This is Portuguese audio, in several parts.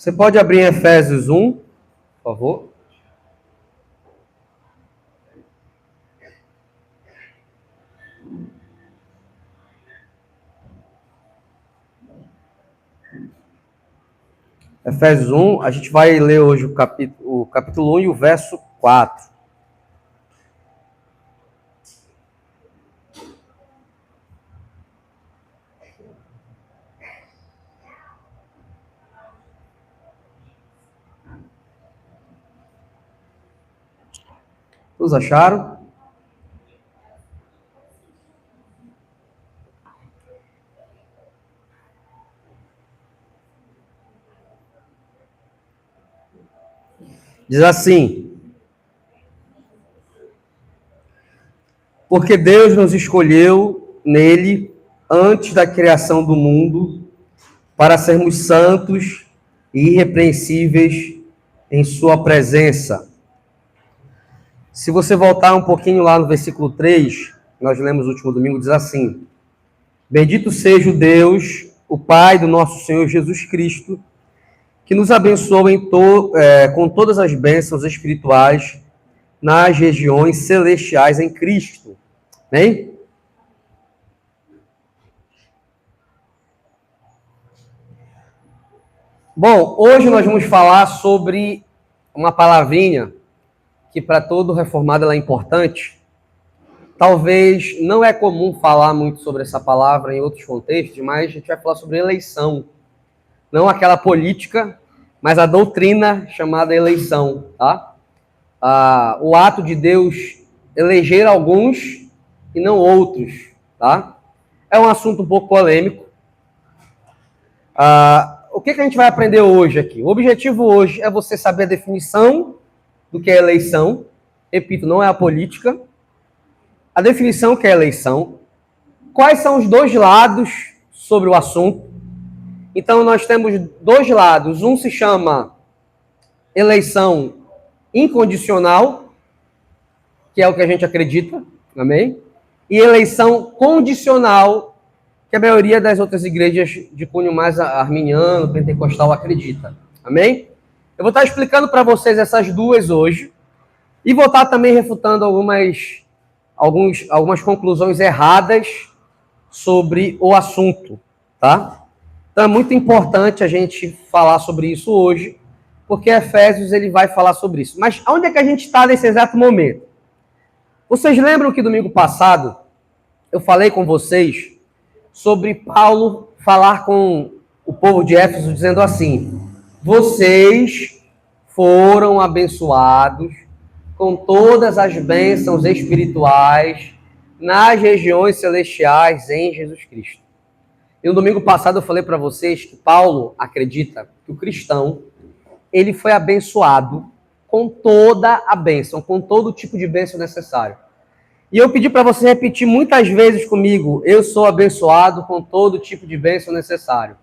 Você pode abrir em Efésios 1, por favor. Efésios 1, a gente vai ler hoje o capítulo 1 e o verso 4. Todos acharam? Diz assim: porque Deus nos escolheu nele antes da criação do mundo para sermos santos e irrepreensíveis em sua presença. Se você voltar um pouquinho lá no versículo 3, nós lemos no último domingo, diz assim: bendito seja o Deus, o Pai do nosso Senhor Jesus Cristo, que nos abençoou com todas as bênçãos espirituais nas regiões celestiais em Cristo. Amém? Bom, hoje nós vamos falar sobre uma palavrinha que para todo reformado ela é importante. Talvez não é comum falar muito sobre essa palavra em outros contextos, mas a gente vai falar sobre eleição. Não aquela política, mas a doutrina chamada eleição, tá? O ato de Deus eleger alguns e não outros, tá? É um assunto um pouco polêmico. O que a gente vai aprender hoje aqui? O objetivo hoje é você saber a definição do que é eleição. Repito, não é a política. A definição que é eleição. Quais são os dois lados sobre o assunto? Então, nós temos dois lados. Um se chama eleição incondicional, que é o que a gente acredita, amém? E eleição condicional, que a maioria das outras igrejas de cunho mais arminiano, pentecostal acredita, amém? Eu vou estar explicando para vocês essas duas hoje e vou estar também refutando algumas conclusões erradas sobre o assunto, tá? Então é muito importante a gente falar sobre isso hoje, porque Efésios ele vai falar sobre isso. Mas onde é que a gente está nesse exato momento? Vocês lembram que domingo passado eu falei com vocês sobre Paulo falar com o povo de Éfeso dizendo assim: vocês foram abençoados com todas as bênçãos espirituais nas regiões celestiais em Jesus Cristo. E no domingo passado eu falei para vocês que Paulo acredita que o cristão ele foi abençoado com toda a bênção, com todo tipo de bênção necessário. E eu pedi para você repetir muitas vezes comigo: eu sou abençoado com todo tipo de bênção necessário.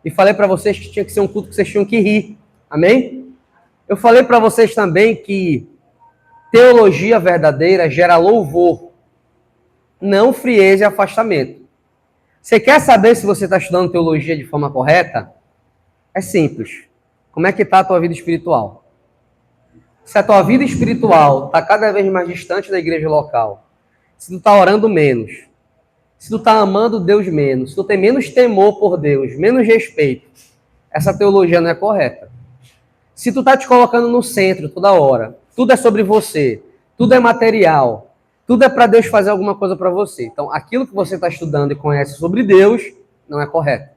E falei para vocês que tinha que ser um culto que vocês tinham que rir. Amém? Eu falei para vocês também que teologia verdadeira gera louvor, não frieza e afastamento. Você quer saber se você está estudando teologia de forma correta? É simples. Como é que está a tua vida espiritual? Se a tua vida espiritual está cada vez mais distante da igreja local, se tu está orando menos, se tu está amando Deus menos, se tu tem menos temor por Deus, menos respeito, essa teologia não é correta. Se tu está te colocando no centro toda hora, tudo é sobre você, tudo é material, tudo é para Deus fazer alguma coisa para você. Então, aquilo que você está estudando e conhece sobre Deus não é correto.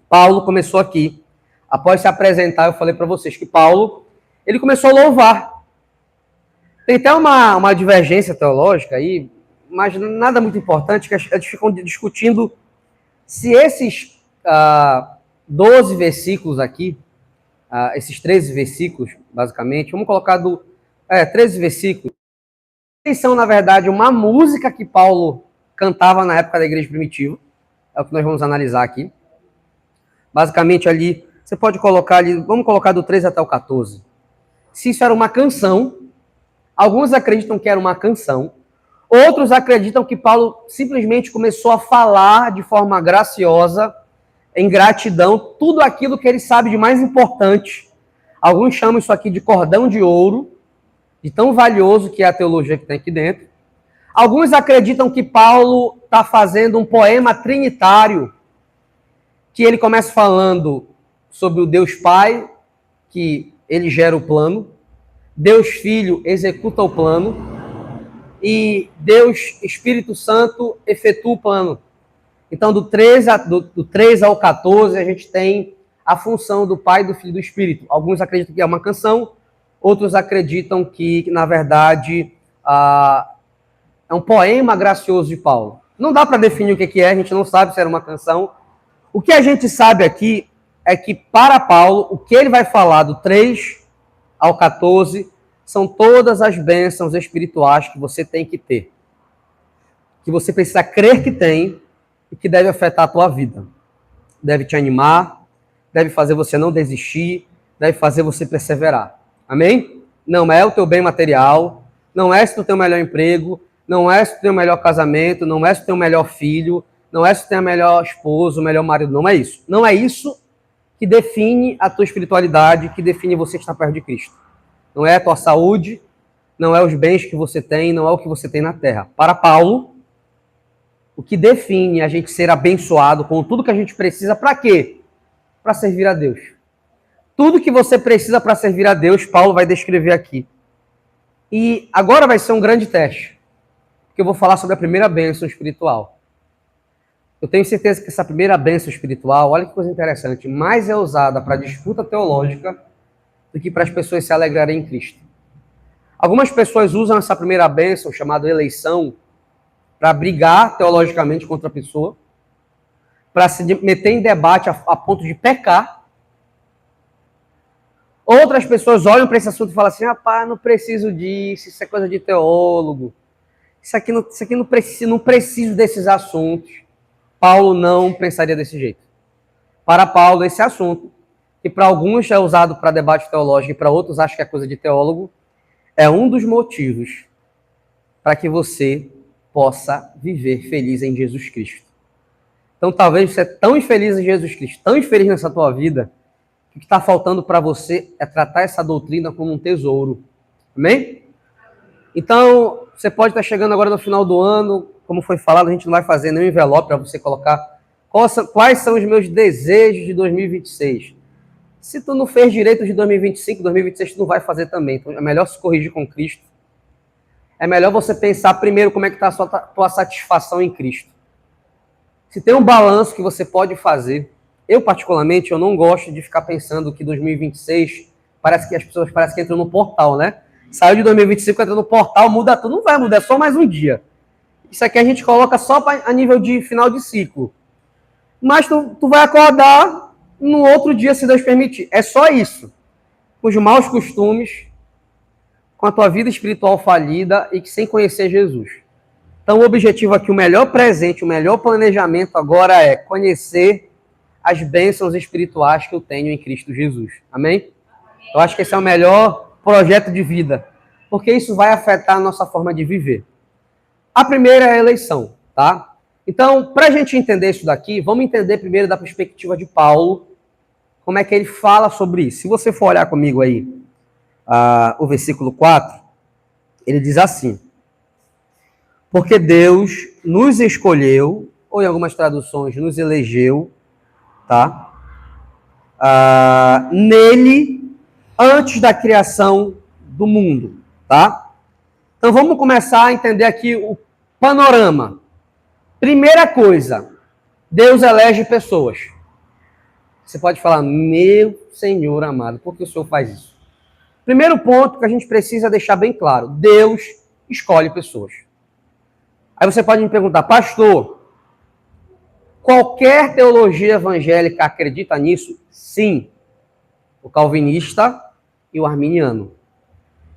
Paulo começou aqui. Após se apresentar, eu falei para vocês que Paulo, ele começou a louvar. Tem até uma divergência teológica aí, mas nada muito importante, que eles ficam discutindo se esses 12 versículos aqui, esses 13 versículos, basicamente, vamos colocar 13 versículos, eles são, na verdade, uma música que Paulo cantava na época da igreja primitiva, é o que nós vamos analisar aqui. Basicamente ali, você pode colocar ali, vamos colocar do 13 até o 14. Se isso era uma canção, alguns acreditam que era uma canção, outros acreditam que Paulo simplesmente começou a falar de forma graciosa em gratidão, tudo aquilo que ele sabe de mais importante. Alguns chamam isso aqui de cordão de ouro, de tão valioso que é a teologia que tem aqui dentro. Alguns acreditam que Paulo está fazendo um poema trinitário, que ele começa falando sobre o Deus Pai, que ele gera o plano, Deus Filho executa o plano, e Deus Espírito Santo efetua o plano. Então, do 3 ao 14, a gente tem a função do Pai, do Filho e do Espírito. Alguns acreditam que é uma canção, outros acreditam que na verdade, é um poema gracioso de Paulo. Não dá para definir o que é, a gente não sabe se era uma canção. O que a gente sabe aqui é que, para Paulo, o que ele vai falar do 3 ao 14 são todas as bênçãos espirituais que você tem que ter. Que você precisa crer que tem e que deve afetar a tua vida. Deve te animar, deve fazer você não desistir, deve fazer você perseverar. Amém? Não é o teu bem material, não é se tu tem o melhor emprego, não é se tu tem o melhor casamento, não é se tu tem o melhor filho, não é se tu tem o melhor esposo, o melhor marido, não é isso. Não é isso que define a tua espiritualidade, que define você estar perto de Cristo. Não é a tua saúde, não é os bens que você tem, não é o que você tem na terra. Para Paulo, o que define a gente ser abençoado com tudo que a gente precisa, para quê? Para servir a Deus. Tudo que você precisa para servir a Deus, Paulo vai descrever aqui. E agora vai ser um grande teste, porque eu vou falar sobre a primeira bênção espiritual. Eu tenho certeza que essa primeira bênção espiritual, olha que coisa interessante, mais é usada para disputa teológica do que para as pessoas se alegrarem em Cristo. Algumas pessoas usam essa primeira bênção, chamada eleição, para brigar teologicamente contra a pessoa, para se meter em debate a ponto de pecar. Outras pessoas olham para esse assunto e falam assim, rapaz, não preciso disso, isso é coisa de teólogo, isso aqui não preciso desses assuntos. Paulo não pensaria desse jeito. Para Paulo, esse assunto, que para alguns é usado para debate teológico e para outros acham que é coisa de teólogo, é um dos motivos para que você possa viver feliz em Jesus Cristo. Então, talvez você é tão infeliz em Jesus Cristo, tão infeliz nessa tua vida, que o que está faltando para você é tratar essa doutrina como um tesouro. Amém? Então, você pode estar chegando agora no final do ano, como foi falado, a gente não vai fazer nenhum envelope para você colocar quais são os meus desejos de 2026. Se tu não fez direito de 2025, 2026 tu não vai fazer também. Então é melhor se corrigir com Cristo. É melhor você pensar primeiro como é que está a tua satisfação em Cristo. Se tem um balanço que você pode fazer, eu particularmente, eu não gosto de ficar pensando que 2026, parece que as pessoas parecem que entram no portal, né? Saiu de 2025, entra no portal, muda tudo. Não vai mudar, é só mais um dia. Isso aqui a gente coloca só a nível de final de ciclo. Mas tu vai acordar no outro dia, se Deus permitir. É só isso. Com os maus costumes, com a tua vida espiritual falida e que sem conhecer Jesus. Então o objetivo aqui, o melhor presente, o melhor planejamento agora é conhecer as bênçãos espirituais que eu tenho em Cristo Jesus. Amém? Eu acho que esse é o melhor projeto de vida, porque isso vai afetar a nossa forma de viver. A primeira é a eleição, tá? Então, para a gente entender isso daqui, vamos entender primeiro da perspectiva de Paulo, como é que ele fala sobre isso. Se você for olhar comigo aí, o versículo 4, ele diz assim: porque Deus nos escolheu, ou em algumas traduções, nos elegeu, tá? Nele, antes da criação do mundo, tá? Então vamos começar a entender aqui o panorama. Primeira coisa, Deus elege pessoas. Você pode falar, meu Senhor amado, por que o Senhor faz isso? Primeiro ponto que a gente precisa deixar bem claro, Deus escolhe pessoas. Aí você pode me perguntar, pastor, qualquer teologia evangélica acredita nisso? Sim. O calvinista e o arminiano.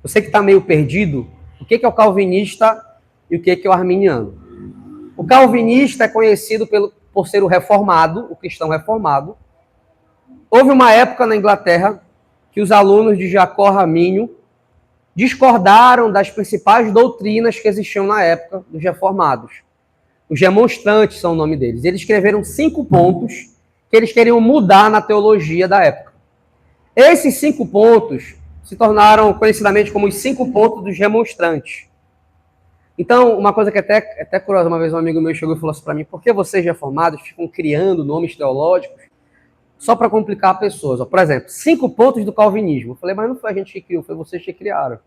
Você que está meio perdido, o que é o calvinista e o que é o arminiano? O calvinista é conhecido por ser o reformado, o cristão reformado. Houve uma época na Inglaterra que os alunos de Jacó Ramínio discordaram das principais doutrinas que existiam na época dos reformados. Os remonstrantes são o nome deles. Eles escreveram 5 pontos que eles queriam mudar na teologia da época. Esses 5 pontos se tornaram conhecidamente como os 5 pontos dos remonstrantes. Então, uma coisa que até curiosa, uma vez um amigo meu chegou e falou assim para mim: por que vocês reformados ficam criando nomes teológicos só para complicar pessoas? Por exemplo, 5 pontos do calvinismo. Eu falei, mas não foi a gente que criou, foi vocês que criaram.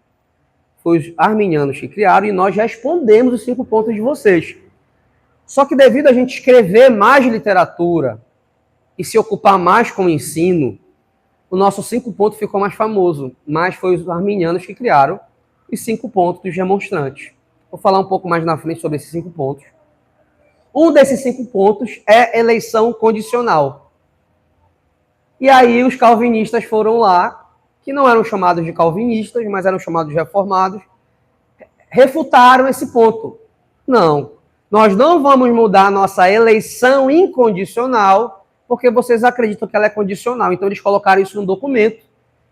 Foi os arminianos que criaram e nós respondemos os 5 pontos de vocês. Só que devido a gente escrever mais literatura e se ocupar mais com o ensino, o nosso 5 pontos ficou mais famoso. Mas foi os arminianos que criaram os 5 pontos dos remonstrantes. Vou falar um pouco mais na frente sobre esses 5 pontos. Um desses 5 pontos é eleição condicional. E aí os calvinistas foram lá, que não eram chamados de calvinistas, mas eram chamados de reformados, refutaram esse ponto. Não, nós não vamos mudar a nossa eleição incondicional, porque vocês acreditam que ela é condicional. Então eles colocaram isso num documento,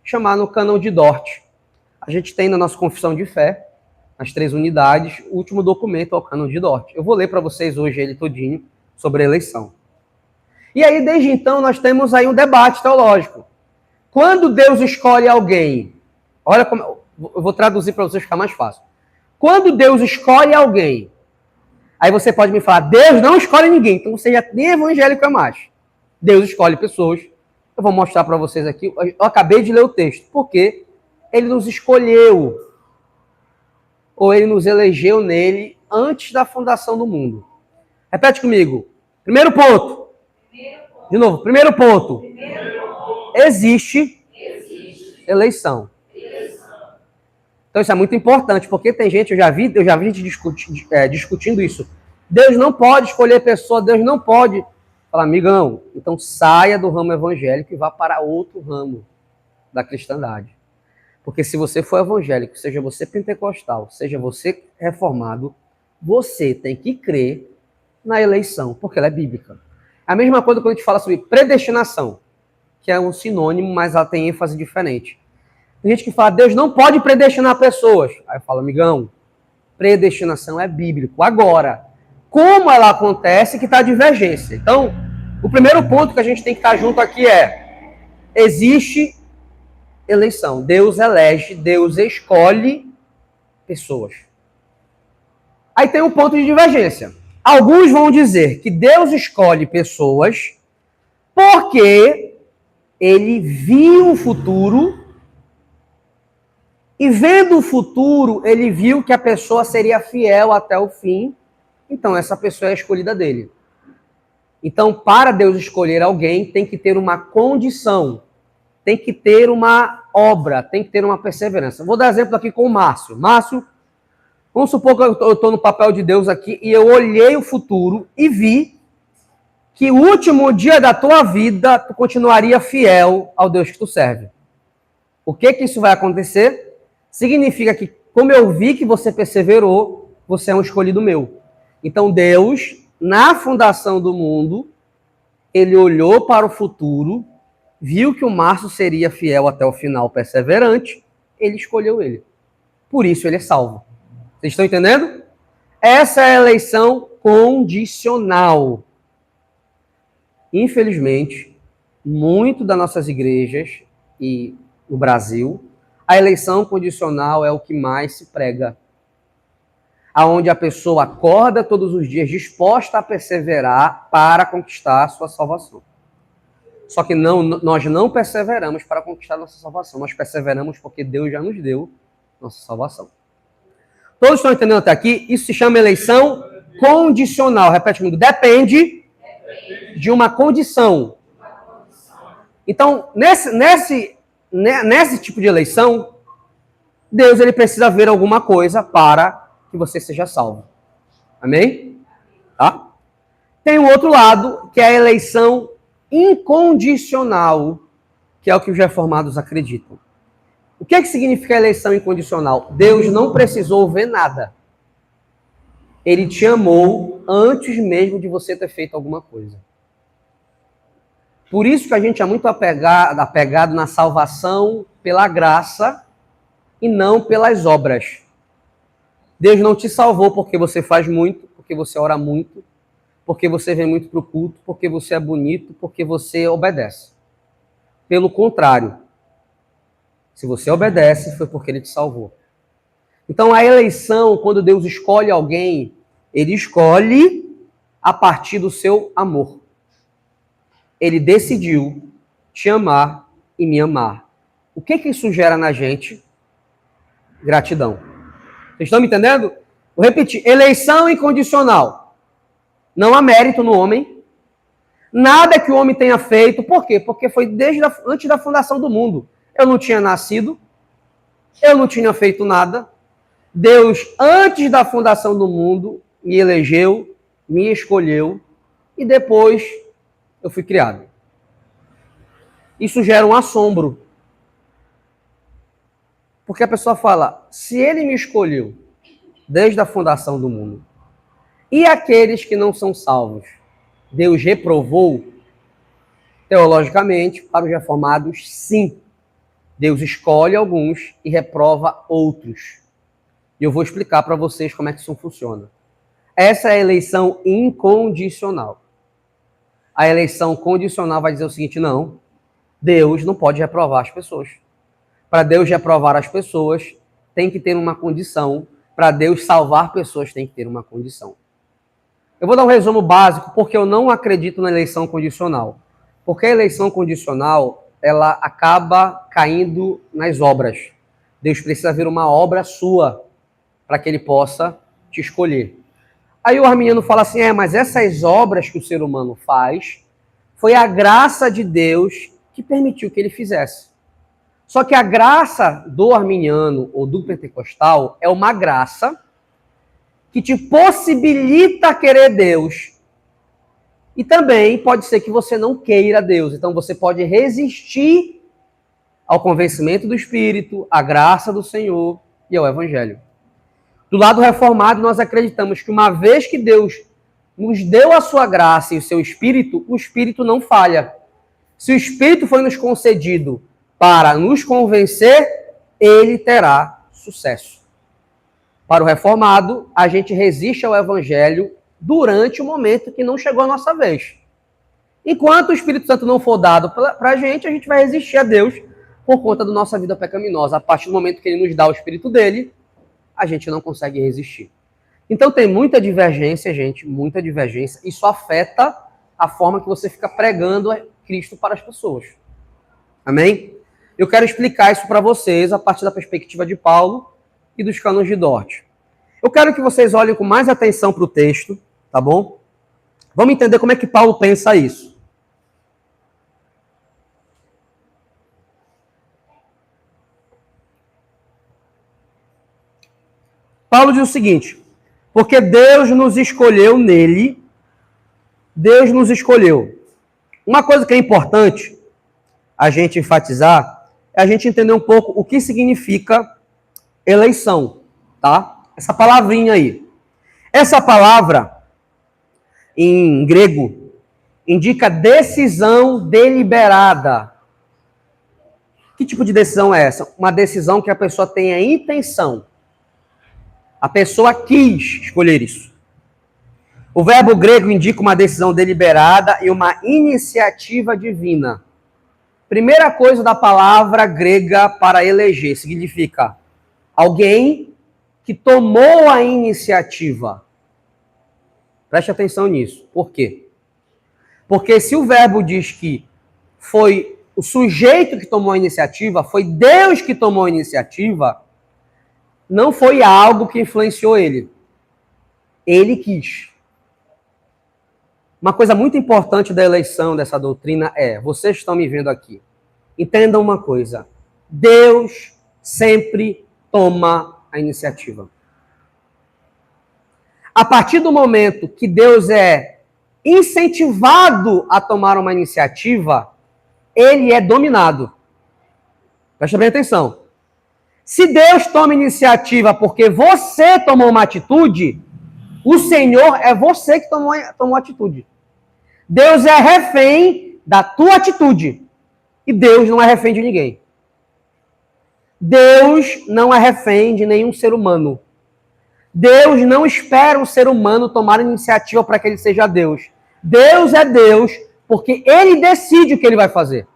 chamado Cânon de Dort. A gente tem na nossa confissão de fé, as 3 unidades, o último documento é o Cânon de Dort. Eu vou ler para vocês hoje ele todinho sobre a eleição. E aí, desde então, nós temos aí um debate teológico. Quando Deus escolhe alguém, olha como eu vou traduzir para vocês ficar mais fácil. Quando Deus escolhe alguém, aí você pode me falar, Deus não escolhe ninguém, então você já nem evangélico é mais. Deus escolhe pessoas. Eu vou mostrar para vocês aqui, eu acabei de ler o texto, porque ele nos escolheu, ou ele nos elegeu nele antes da fundação do mundo. Repete comigo. Primeiro ponto. De novo, primeiro ponto. Existe eleição. Então isso é muito importante, porque tem gente, eu já vi gente discutindo isso. Deus não pode escolher pessoa, Deus não pode. Fala, amigão, então saia do ramo evangélico e vá para outro ramo da cristandade. Porque se você for evangélico, seja você pentecostal, seja você reformado, você tem que crer na eleição, porque ela é bíblica. A mesma coisa quando a gente fala sobre predestinação, que é um sinônimo, mas ela tem ênfase diferente. Tem gente que fala, Deus não pode predestinar pessoas. Aí eu falo, amigão, predestinação é bíblico. Agora, como ela acontece que está a divergência. Então, o primeiro ponto que a gente tem que estar junto aqui é, existe eleição. Deus elege, Deus escolhe pessoas. Aí tem um ponto de divergência. Alguns vão dizer que Deus escolhe pessoas porque ele viu o futuro e vendo o futuro, ele viu que a pessoa seria fiel até o fim, então essa pessoa é a escolhida dele. Então, para Deus escolher alguém, tem que ter uma condição, tem que ter uma obra, tem que ter uma perseverança. Vou dar exemplo aqui com o Márcio. Márcio, vamos supor que eu estou no papel de Deus aqui e eu olhei o futuro e vi que o último dia da tua vida tu continuaria fiel ao Deus que tu serve. O que isso vai acontecer? Significa que, como eu vi que você perseverou, você é um escolhido meu. Então Deus, na fundação do mundo, ele olhou para o futuro, viu que o Márcio seria fiel até o final, perseverante, ele escolheu ele. Por isso ele é salvo. Vocês estão entendendo? Essa é a eleição condicional. Infelizmente, muito das nossas igrejas e no Brasil, a eleição condicional é o que mais se prega. Aonde a pessoa acorda todos os dias disposta a perseverar para conquistar a sua salvação. Só que nós não perseveramos para conquistar a nossa salvação. Nós perseveramos porque Deus já nos deu nossa salvação. Todos estão entendendo até aqui? Isso se chama eleição condicional. Repete comigo. Depende de uma condição. Então, nesse tipo de eleição, Deus ele precisa ver alguma coisa para que você seja salvo. Amém? Tá? Tem o outro lado, que é a eleição incondicional, que é o que os reformados acreditam. O que significa a eleição incondicional? Deus não precisou ver nada. Ele te amou antes mesmo de você ter feito alguma coisa. Por isso que a gente é muito apegado na salvação pela graça e não pelas obras. Deus não te salvou porque você faz muito, porque você ora muito, porque você vem muito para o culto, porque você é bonito, porque você obedece. Pelo contrário, se você obedece, foi porque ele te salvou. Então, a eleição, quando Deus escolhe alguém, ele escolhe a partir do seu amor. Ele decidiu te amar e me amar. O que isso gera na gente? Gratidão. Vocês estão me entendendo? Vou repetir. Eleição incondicional. Não há mérito no homem. Nada que o homem tenha feito. Por quê? Porque foi antes da fundação do mundo. Eu não tinha nascido. Eu não tinha feito nada. Deus, antes da fundação do mundo, me elegeu, me escolheu, e depois eu fui criado. Isso gera um assombro. Porque a pessoa fala, se ele me escolheu desde a fundação do mundo, e aqueles que não são salvos, Deus reprovou? Teologicamente, para os reformados, sim. Deus escolhe alguns e reprova outros. E eu vou explicar para vocês como é que isso funciona. Essa é a eleição incondicional. A eleição condicional vai dizer o seguinte, não, Deus não pode reprovar as pessoas. Para Deus reprovar as pessoas, tem que ter uma condição. Para Deus salvar pessoas, tem que ter uma condição. Eu vou dar um resumo básico, porque eu não acredito na eleição condicional. Porque a eleição condicional, ela acaba caindo nas obras. Deus precisa ver uma obra sua para que ele possa te escolher. Aí o arminiano fala assim, mas essas obras que o ser humano faz, foi a graça de Deus que permitiu que ele fizesse. Só que a graça do arminiano ou do pentecostal é uma graça que te possibilita querer Deus. E também pode ser que você não queira Deus. Então você pode resistir ao convencimento do Espírito, à graça do Senhor e ao Evangelho. Do lado reformado, nós acreditamos que uma vez que Deus nos deu a sua graça e o seu Espírito, o Espírito não falha. Se o Espírito foi nos concedido para nos convencer, ele terá sucesso. Para o reformado, a gente resiste ao Evangelho durante o momento que não chegou a nossa vez. Enquanto o Espírito Santo não for dado para a gente vai resistir a Deus por conta da nossa vida pecaminosa. A partir do momento que ele nos dá o Espírito dele, a gente não consegue resistir. Então tem muita divergência, gente, muita divergência. Isso afeta a forma que você fica pregando Cristo para as pessoas. Amém? Eu quero explicar isso para vocês a partir da perspectiva de Paulo e dos cânones de Dort. Eu quero que vocês olhem com mais atenção para o texto, tá bom? Vamos entender como é que Paulo pensa isso. Paulo diz o seguinte, porque Deus nos escolheu nele, Deus nos escolheu. Uma coisa que é importante a gente enfatizar é a gente entender um pouco o que significa eleição, tá? Essa palavrinha aí. Essa palavra, em grego, indica decisão deliberada. Que tipo de decisão é essa? Uma decisão que a pessoa tem a intenção. A pessoa quis escolher isso. O verbo grego indica uma decisão deliberada e uma iniciativa divina. Primeira coisa da palavra grega para eleger significa alguém que tomou a iniciativa. Preste atenção nisso. Por quê? Porque se o verbo diz que foi o sujeito que tomou a iniciativa, foi Deus que tomou a iniciativa, não foi algo que influenciou ele. Ele quis. Uma coisa muito importante da eleição dessa doutrina é, vocês estão me vendo aqui, entendam uma coisa, Deus sempre toma a iniciativa. A partir do momento que Deus é incentivado a tomar uma iniciativa, ele é dominado. Presta bem atenção. Se Deus toma iniciativa porque você tomou uma atitude, o Senhor é você que tomou atitude. Deus é refém da tua atitude. E Deus não é refém de ninguém. Deus não é refém de nenhum ser humano. Deus não espera um ser humano tomar iniciativa para que ele seja Deus. Deus é Deus porque ele decide o que ele vai fazer.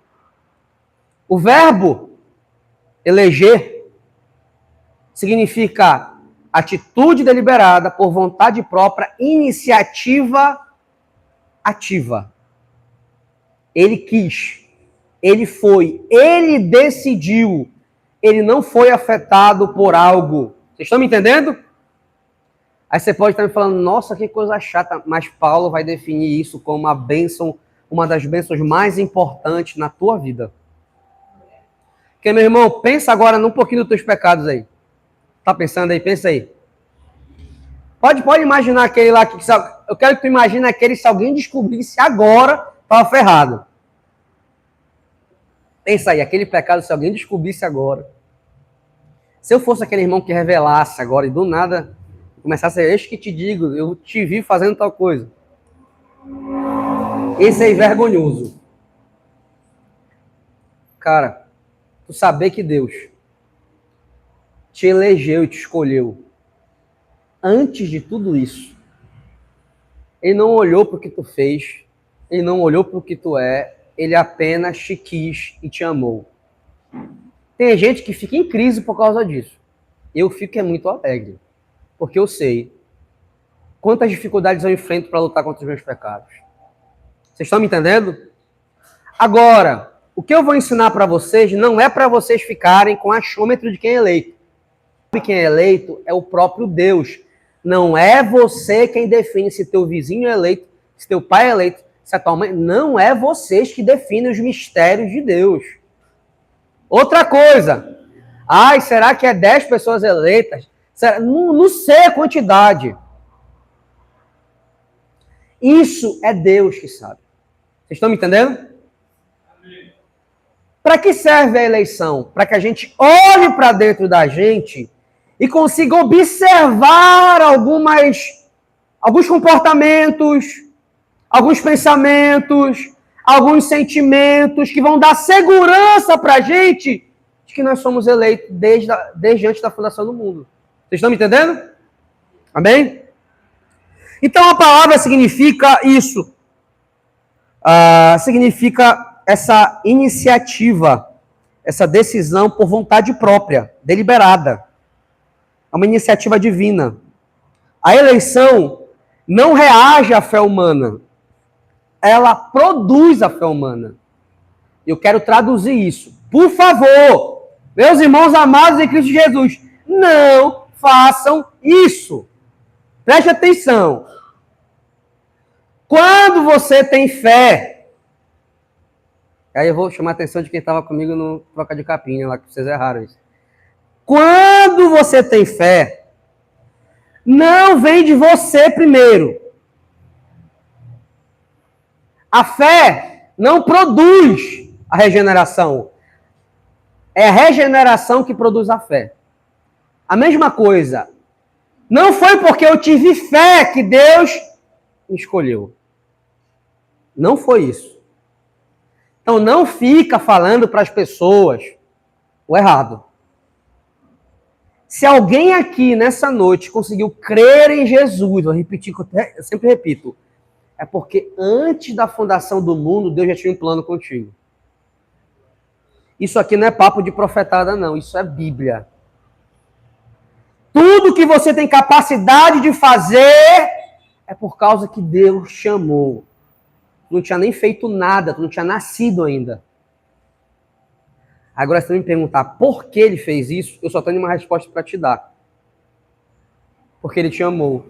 O verbo eleger significa atitude deliberada por vontade própria, iniciativa ativa. Ele quis, ele foi, ele decidiu, ele não foi afetado por algo. Vocês estão me entendendo? Aí você pode estar me falando, nossa, que coisa chata, mas Paulo vai definir isso como uma bênção, uma das bênçãos mais importantes na tua vida. Porque, meu irmão, pensa agora num pouquinho dos teus pecados aí. Tá pensando aí? Pensa aí. Pode imaginar aquele lá que... Eu quero que tu imagine aquele, se alguém descobrisse agora, estava ferrado. Pensa aí, aquele pecado, se alguém descobrisse agora. Se eu fosse aquele irmão que revelasse agora e do nada começasse a dizer, eis que te digo, eu te vi fazendo tal coisa. Esse é vergonhoso. Cara, tu saber que Deus te elegeu e te escolheu antes de tudo isso. Ele não olhou para o que tu fez, ele não olhou para o que tu é, ele apenas te quis e te amou. Tem gente que fica em crise por causa disso. Eu fico muito alegre, porque eu sei quantas dificuldades eu enfrento para lutar contra os meus pecados. Vocês estão me entendendo? Agora, o que eu vou ensinar para vocês não é para vocês ficarem com achômetro de quem é eleito. Quem é eleito é o próprio Deus. Não é você quem define se teu vizinho é eleito, se teu pai é eleito, se a tua mãe... Não é vocês que definem os mistérios de Deus. Outra coisa. Ai, será que é 10 pessoas eleitas? Não sei a quantidade. Isso é Deus que sabe. Vocês estão me entendendo? Para que serve a eleição? Para que a gente olhe para dentro da gente e consiga observar alguns comportamentos, alguns pensamentos, alguns sentimentos que vão dar segurança para a gente de que nós somos eleitos desde antes da fundação do mundo. Vocês estão me entendendo? Amém? Então a palavra significa isso. Significa essa iniciativa, essa decisão por vontade própria, deliberada. É uma iniciativa divina. A eleição não reage à fé humana. Ela produz a fé humana. Eu quero traduzir isso. Por favor, meus irmãos amados em Cristo Jesus, não façam isso. Preste atenção. Quando você tem fé, aí eu vou chamar a atenção de quem estava comigo no troca de capinha, lá que vocês erraram isso. Quando você tem fé, não vem de você primeiro. A fé não produz a regeneração. É a regeneração que produz a fé. A mesma coisa. Não foi porque eu tive fé que Deus me escolheu. Não foi isso. Então não fica falando para as pessoas o errado. Se alguém aqui nessa noite conseguiu crer em Jesus, vou repetir, eu sempre repito, é porque antes da fundação do mundo, Deus já tinha um plano contigo. Isso aqui não é papo de profetada, não. Isso é Bíblia. Tudo que você tem capacidade de fazer é por causa que Deus chamou. Tu não tinha nem feito nada, tu não tinha nascido ainda. Agora, se você me perguntar por que ele fez isso, eu só tenho uma resposta para te dar. Porque ele te amou.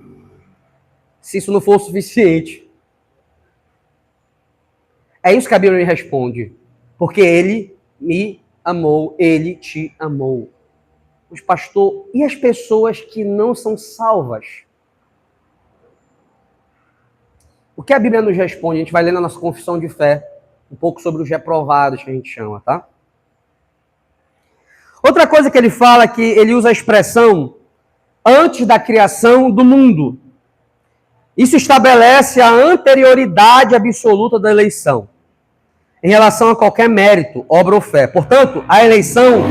Se isso não for o suficiente, é isso que a Bíblia me responde. Porque ele me amou, ele te amou. Mas, pastor, e as pessoas que não são salvas? O que a Bíblia nos responde? A gente vai ler na nossa confissão de fé um pouco sobre os reprovados, que a gente chama, tá? Outra coisa que ele fala é que ele usa a expressão antes da criação do mundo. Isso estabelece a anterioridade absoluta da eleição em relação a qualquer mérito, obra ou fé. Portanto, a eleição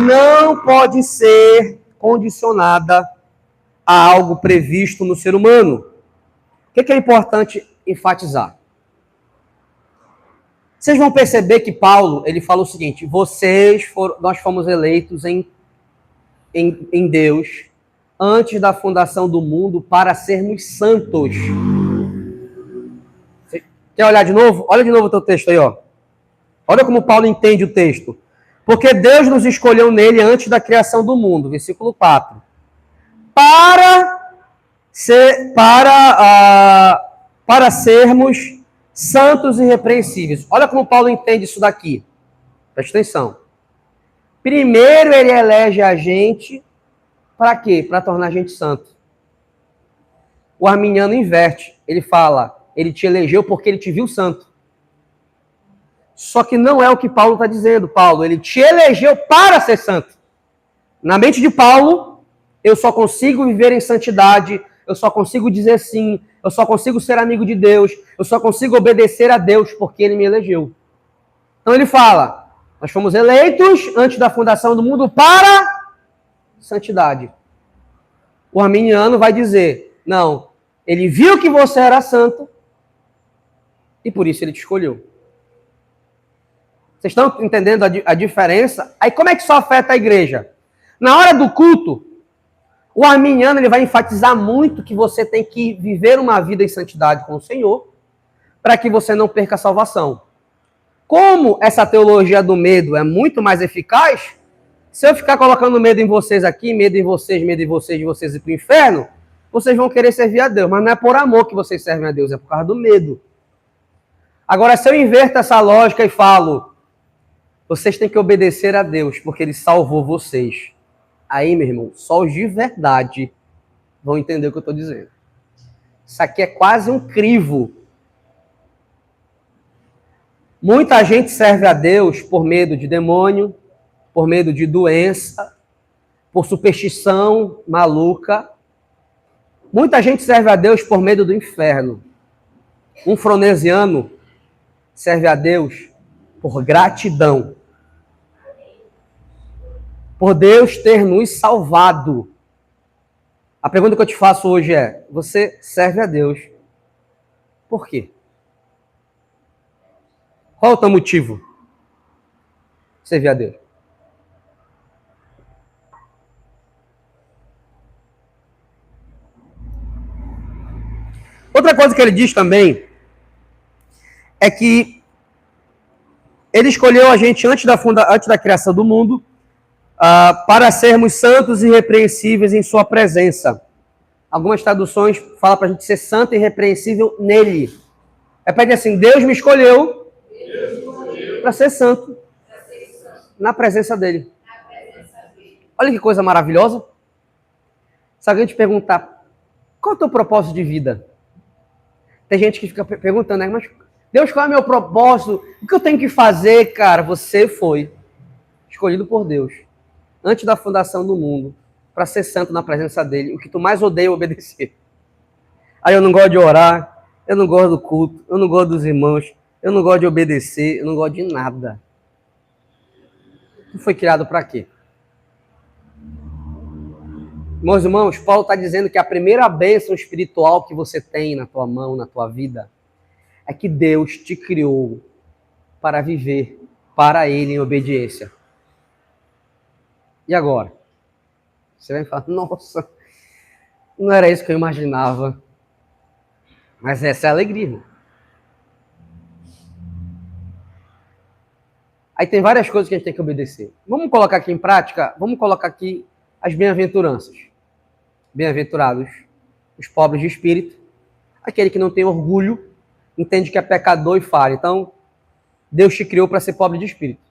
não pode ser condicionada a algo previsto no ser humano. O que é importante enfatizar? Vocês vão perceber que Paulo, ele fala o seguinte: nós fomos eleitos em Deus antes da fundação do mundo para sermos santos. Você quer olhar de novo? Olha de novo o teu texto aí, ó. Olha como Paulo entende o texto. Porque Deus nos escolheu nele antes da criação do mundo, versículo 4. Para sermos santos e irrepreensíveis. Olha como Paulo entende isso daqui. Presta atenção. Primeiro ele elege a gente, para quê? Para tornar a gente santo. O arminiano inverte. Ele fala, ele te elegeu porque ele te viu santo. Só que não é o que Paulo está dizendo, Paulo. Ele te elegeu para ser santo. Na mente de Paulo, eu só consigo viver em santidade, eu só consigo dizer sim, eu só consigo ser amigo de Deus, eu só consigo obedecer a Deus porque ele me elegeu. Então ele fala, nós fomos eleitos antes da fundação do mundo para santidade. O arminiano vai dizer, não, ele viu que você era santo e por isso ele te escolheu. Vocês estão entendendo a diferença? Aí como é que isso afeta a igreja? Na hora do culto, o arminiano ele vai enfatizar muito que você tem que viver uma vida em santidade com o Senhor para que você não perca a salvação. Como essa teologia do medo é muito mais eficaz, se eu ficar colocando medo em vocês aqui, medo em vocês, medo em vocês, de vocês ir para o inferno, vocês vão querer servir a Deus. Mas não é por amor que vocês servem a Deus, é por causa do medo. Agora, se eu inverto essa lógica e falo, vocês têm que obedecer a Deus, porque Ele salvou vocês. Aí, meu irmão, só os de verdade vão entender o que eu estou dizendo. Isso aqui é quase um crivo. Muita gente serve a Deus por medo de demônio, por medo de doença, por superstição maluca. Muita gente serve a Deus por medo do inferno. Um fronesiano serve a Deus por gratidão. Por Deus ter nos salvado. A pergunta que eu te faço hoje é, você serve a Deus por quê? Qual é o teu motivo de servir a Deus? Outra coisa que ele diz também é que ele escolheu a gente antes da criação do mundo para sermos santos e irrepreensíveis em sua presença. Algumas traduções falam para a gente ser santo e irrepreensível nele. Repete assim, Deus me escolheu para ser santo na presença dele. Olha que coisa maravilhosa. Se alguém te perguntar, qual é o teu propósito de vida? Tem gente que fica perguntando, né? Mas Deus, qual é o meu propósito? O que eu tenho que fazer, cara? Você foi escolhido por Deus antes da fundação do mundo para ser santo na presença dele. O que tu mais odeia é obedecer. Aí eu não gosto de orar, eu não gosto do culto, eu não gosto dos irmãos, eu não gosto de obedecer, eu não gosto de nada. Tu foi criado para quê? Meus irmãos, Paulo está dizendo que a primeira bênção espiritual que você tem na tua mão, na tua vida, é que Deus te criou para viver para Ele em obediência. E agora? Você vai falar, nossa, não era isso que eu imaginava. Mas essa é a alegria, irmão. Aí tem várias coisas que a gente tem que obedecer. Vamos colocar aqui em prática, vamos colocar aqui as bem-aventuranças. Bem-aventurados os pobres de espírito, aquele que não tem orgulho, entende que é pecador e falha. Então, Deus te criou para ser pobre de espírito.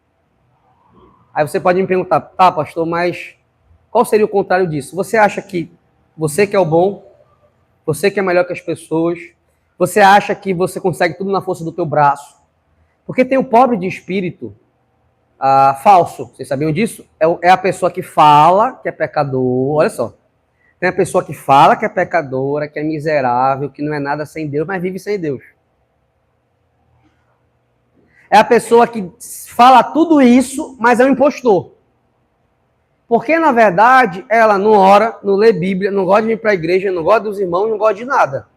Aí você pode me perguntar, tá, pastor, mas qual seria o contrário disso? Você acha que você que é o bom, você que é melhor que as pessoas, você acha que você consegue tudo na força do teu braço? Porque tem o pobre de espírito falso. Vocês sabiam disso? É a pessoa que fala que é pecador, olha só. Tem a pessoa que fala que é pecadora, que é miserável, que não é nada sem Deus, mas vive sem Deus. É a pessoa que fala tudo isso, mas é um impostor. Porque, na verdade, ela não ora, não lê Bíblia, não gosta de vir para a igreja, não gosta dos irmãos, não gosta de nada.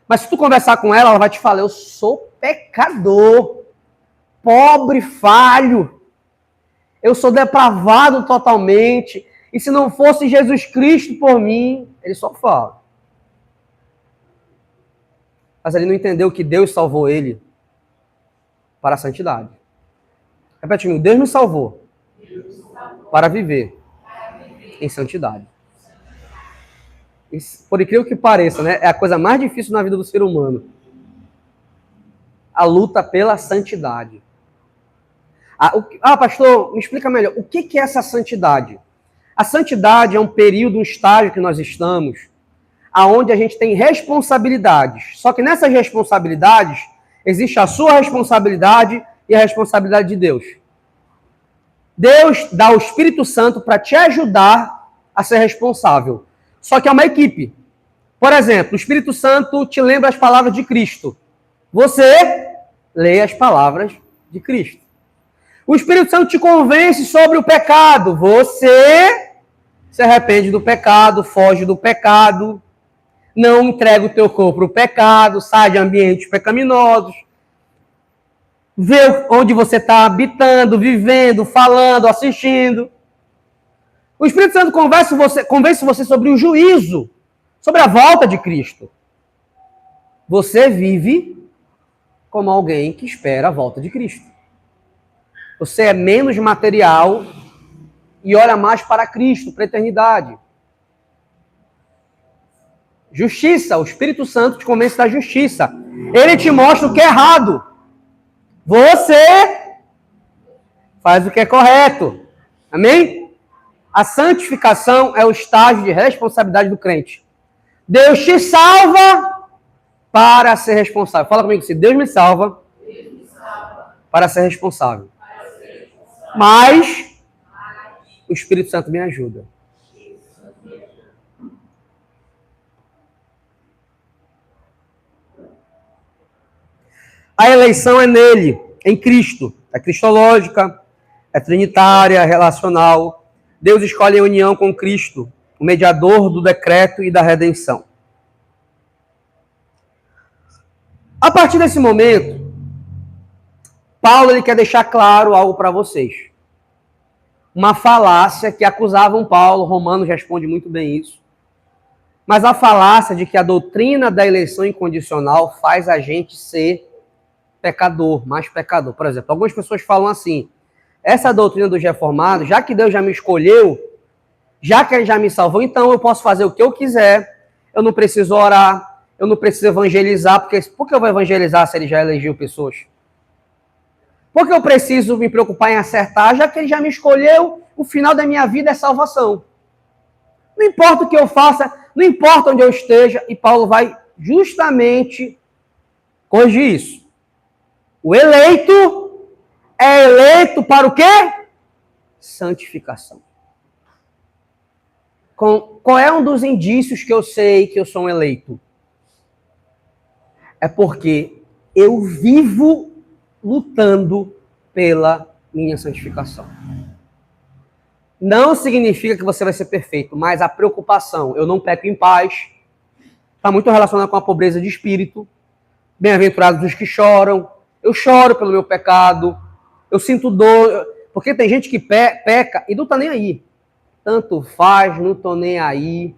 Mas se tu conversar com ela, ela vai te falar, eu sou pecador, pobre, falho, eu sou depravado totalmente, e se não fosse Jesus Cristo por mim, ele só fala. Mas ele não entendeu que Deus salvou ele para a santidade. Repete comigo, Deus nos salvou para viver em santidade. Isso, por incrível que pareça, né? É a coisa mais difícil na vida do ser humano. A luta pela santidade. Pastor, me explica melhor. O que é essa santidade? A santidade é um período, um estágio que nós estamos, aonde a gente tem responsabilidades. Só que nessas responsabilidades, existe a sua responsabilidade e a responsabilidade de Deus. Deus dá o Espírito Santo para te ajudar a ser responsável. Só que é uma equipe. Por exemplo, o Espírito Santo te lembra as palavras de Cristo. Você lê as palavras de Cristo. O Espírito Santo te convence sobre o pecado. Você se arrepende do pecado, foge do pecado, não entrega o teu corpo ao pecado, sai de ambientes pecaminosos, vê onde você está habitando, vivendo, falando, assistindo. O Espírito Santo convence você sobre o juízo, sobre a volta de Cristo. Você vive como alguém que espera a volta de Cristo. Você é menos material e olha mais para Cristo, para a eternidade. Justiça, o Espírito Santo te convence da justiça. Ele te mostra o que é errado. Você faz o que é correto. Amém? A santificação é o estágio de responsabilidade do crente. Deus te salva para ser responsável. Fala comigo assim, Deus me salva para ser responsável. Mas o Espírito Santo me ajuda. A eleição é nele, em Cristo. É cristológica, é trinitária, é relacional. Deus escolhe a união com Cristo, o mediador do decreto e da redenção. A partir desse momento, Paulo ele quer deixar claro algo para vocês. Uma falácia que acusavam Paulo, Romanos responde muito bem isso. Mas a falácia de que a doutrina da eleição incondicional faz a gente ser pecador, mais pecador. Por exemplo, algumas pessoas falam assim, essa doutrina dos reformados, já que Deus já me escolheu, já que ele já me salvou, então eu posso fazer o que eu quiser, eu não preciso orar, eu não preciso evangelizar, porque por que eu vou evangelizar se ele já elegeu pessoas? Por que eu preciso me preocupar em acertar, já que ele já me escolheu, o final da minha vida é salvação? Não importa o que eu faça, não importa onde eu esteja, e Paulo vai justamente corrigir isso. O eleito é eleito para o quê? Santificação. Qual é um dos indícios que eu sei que eu sou um eleito? É porque eu vivo lutando pela minha santificação. Não significa que você vai ser perfeito, mas a preocupação, eu não peco em paz, está muito relacionada com a pobreza de espírito. Bem-aventurados os que choram. Eu choro pelo meu pecado, eu sinto dor, porque tem gente que peca e não está nem aí. Tanto faz, não estou nem aí.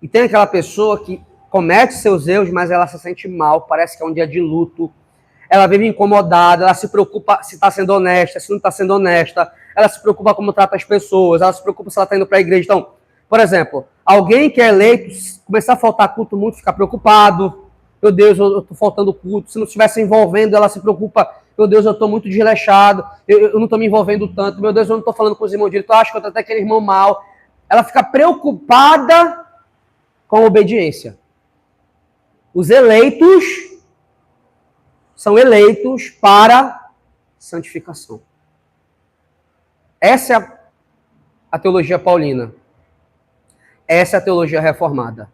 E tem aquela pessoa que comete seus erros, mas ela se sente mal, parece que é um dia de luto. Ela vive incomodada, ela se preocupa se está sendo honesta, se não está sendo honesta. Ela se preocupa como trata as pessoas, ela se preocupa se ela está indo para a igreja. Então, por exemplo, alguém que é eleito, começar a faltar culto muito, ficar preocupado. Meu Deus, eu estou faltando culto. Se não estivesse envolvendo, ela se preocupa. Meu Deus, eu estou muito desleixado. Eu não estou me envolvendo tanto. Meu Deus, eu não estou falando com os irmãos direito. Eu acho que eu estou até aquele irmão mal. Ela fica preocupada com a obediência. Os eleitos são eleitos para santificação. Essa é a teologia paulina. Essa é a teologia reformada.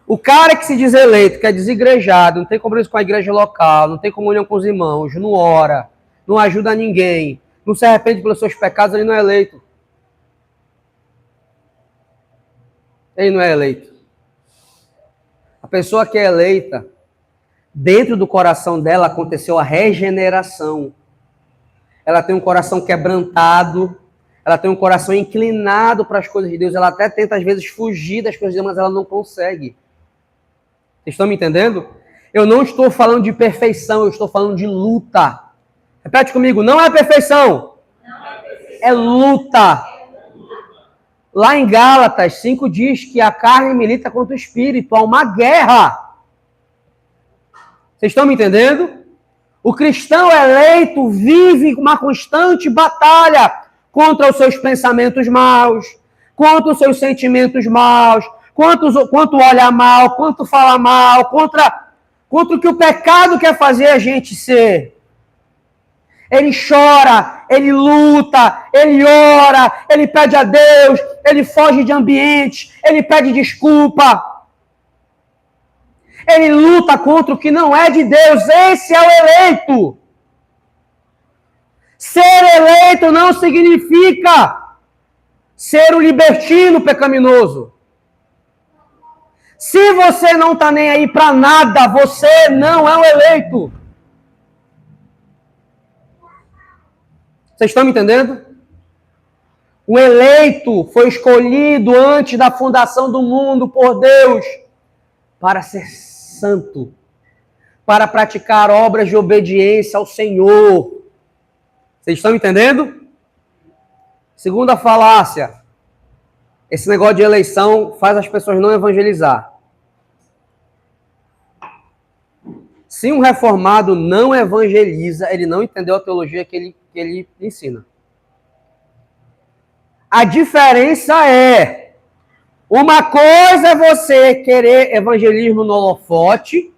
O cara que se diz eleito, que é desigrejado, não tem compromisso com a igreja local, não tem comunhão com os irmãos, não ora, não ajuda ninguém, não se arrepende pelos seus pecados, ele não é eleito. Ele não é eleito. A pessoa que é eleita, dentro do coração dela aconteceu a regeneração. Ela tem um coração quebrantado, ela tem um coração inclinado para as coisas de Deus. Ela até tenta, às vezes, fugir das coisas de Deus, mas ela não consegue. Vocês estão me entendendo? Eu não estou falando de perfeição, eu estou falando de luta. Repete comigo, não é perfeição. É luta. Lá em Gálatas 5 diz que a carne milita contra o espírito. Há uma guerra. Vocês estão me entendendo? O cristão eleito vive uma constante batalha contra os seus pensamentos maus, contra os seus sentimentos maus, quanto olha mal, quanto fala mal, contra o que o pecado quer fazer a gente ser. Ele chora, ele luta, ele ora, ele pede a Deus, ele foge de ambientes, ele pede desculpa. Ele luta contra o que não é de Deus. Esse é o eleito. Ser eleito não significa ser o libertino pecaminoso. Se você não está nem aí para nada, você não é o eleito. Vocês estão me entendendo? O eleito foi escolhido antes da fundação do mundo por Deus para ser santo, para praticar obras de obediência ao Senhor. Vocês estão me entendendo? Segunda falácia. Esse negócio de eleição faz as pessoas não evangelizar. Se um reformado não evangeliza, ele não entendeu a teologia que ele ensina. A diferença é, uma coisa é você querer evangelismo no holofote,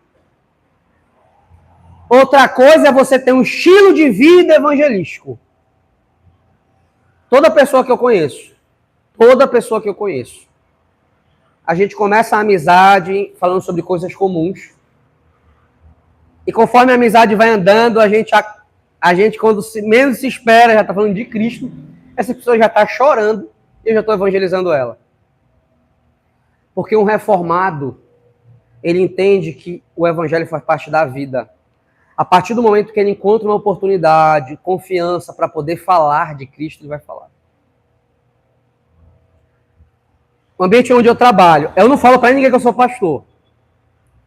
outra coisa é você ter um estilo de vida evangelístico. Toda pessoa que eu conheço, a gente começa a amizade falando sobre coisas comuns, e conforme a amizade vai andando, a gente quando menos se espera, já está falando de Cristo, essa pessoa já está chorando e eu já estou evangelizando ela. Porque um reformado, ele entende que o evangelho faz parte da vida. A partir do momento que ele encontra uma oportunidade, confiança para poder falar de Cristo, ele vai falar. O ambiente onde eu trabalho, eu não falo para ninguém que eu sou pastor.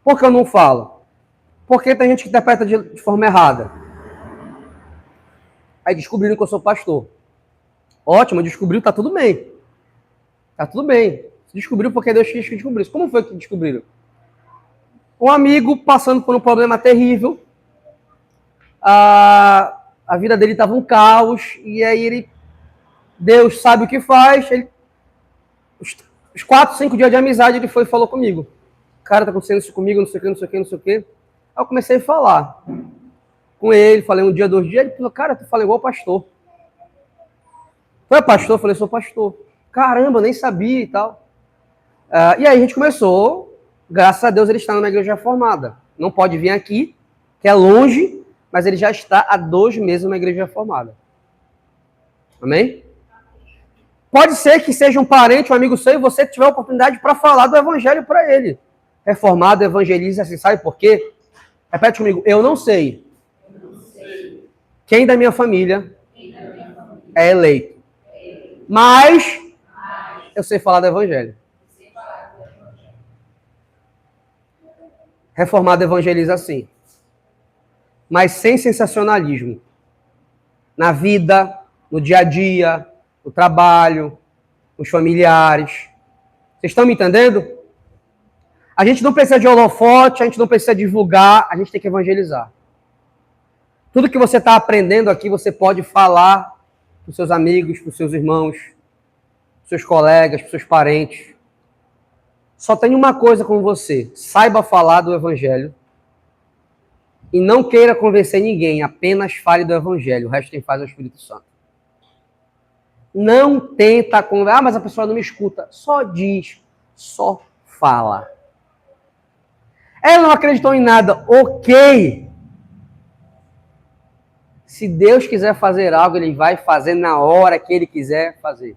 Por que eu não falo? Porque tem gente que interpreta de forma errada. Aí descobriram que eu sou pastor. Ótimo, descobriu, tá tudo bem. Tá tudo bem. Descobriu porque Deus quis que descobrisse. Como foi que descobriram? Um amigo passando por um problema terrível. A vida dele estava um caos. E aí Deus sabe o que faz. Os 4, 5 dias de amizade ele foi e falou comigo. Cara, tá acontecendo isso comigo, não sei o que. Aí eu comecei a falar com ele, falei 1 dia, 2 dias, ele falou, cara, tu fala igual pastor. Tu é pastor? Eu falei, sou pastor. Caramba, eu nem sabia e tal. E aí a gente começou, graças a Deus ele está numa igreja reformada. Não pode vir aqui, que é longe, mas ele já está há 2 meses numa igreja reformada. Amém? Pode ser que seja um parente, um amigo seu, e você tiver a oportunidade para falar do evangelho para ele. Reformado, evangeliza, assim, sabe por quê? Repete comigo, eu não sei. Quem da minha família é eleito. Mas eu sei falar do evangelho. Reformado evangeliza assim. Mas sem sensacionalismo. Na vida, no dia a dia, no trabalho, nos familiares. Vocês estão me entendendo? A gente não precisa de holofote, a gente não precisa divulgar, a gente tem que evangelizar. Tudo que você está aprendendo aqui, você pode falar para os seus amigos, para os seus irmãos, para os seus colegas, para os seus parentes. Só tem uma coisa com você, saiba falar do evangelho e não queira convencer ninguém, apenas fale do evangelho, o resto quem faz é o Espírito Santo. Não tenta conversar, mas a pessoa não me escuta, só diz, só fala. Ela não acreditou em nada, ok. Se Deus quiser fazer algo, Ele vai fazer na hora que Ele quiser fazer.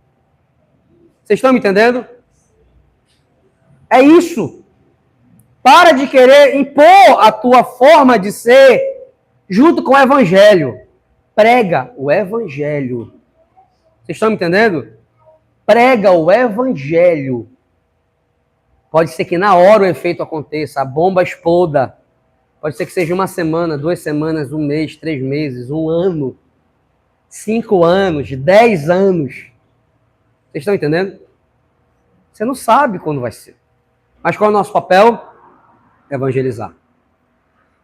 Vocês estão me entendendo? É isso. Para de querer impor a tua forma de ser junto com o Evangelho. Prega o Evangelho. Vocês estão me entendendo? Prega o Evangelho. Pode ser que na hora o efeito aconteça, a bomba exploda. Pode ser que seja 1 semana, 2 semanas, 1 mês, 3 meses, 1 ano, 5 anos, 10 anos. Vocês estão entendendo? Você não sabe quando vai ser. Mas qual é o nosso papel? Evangelizar.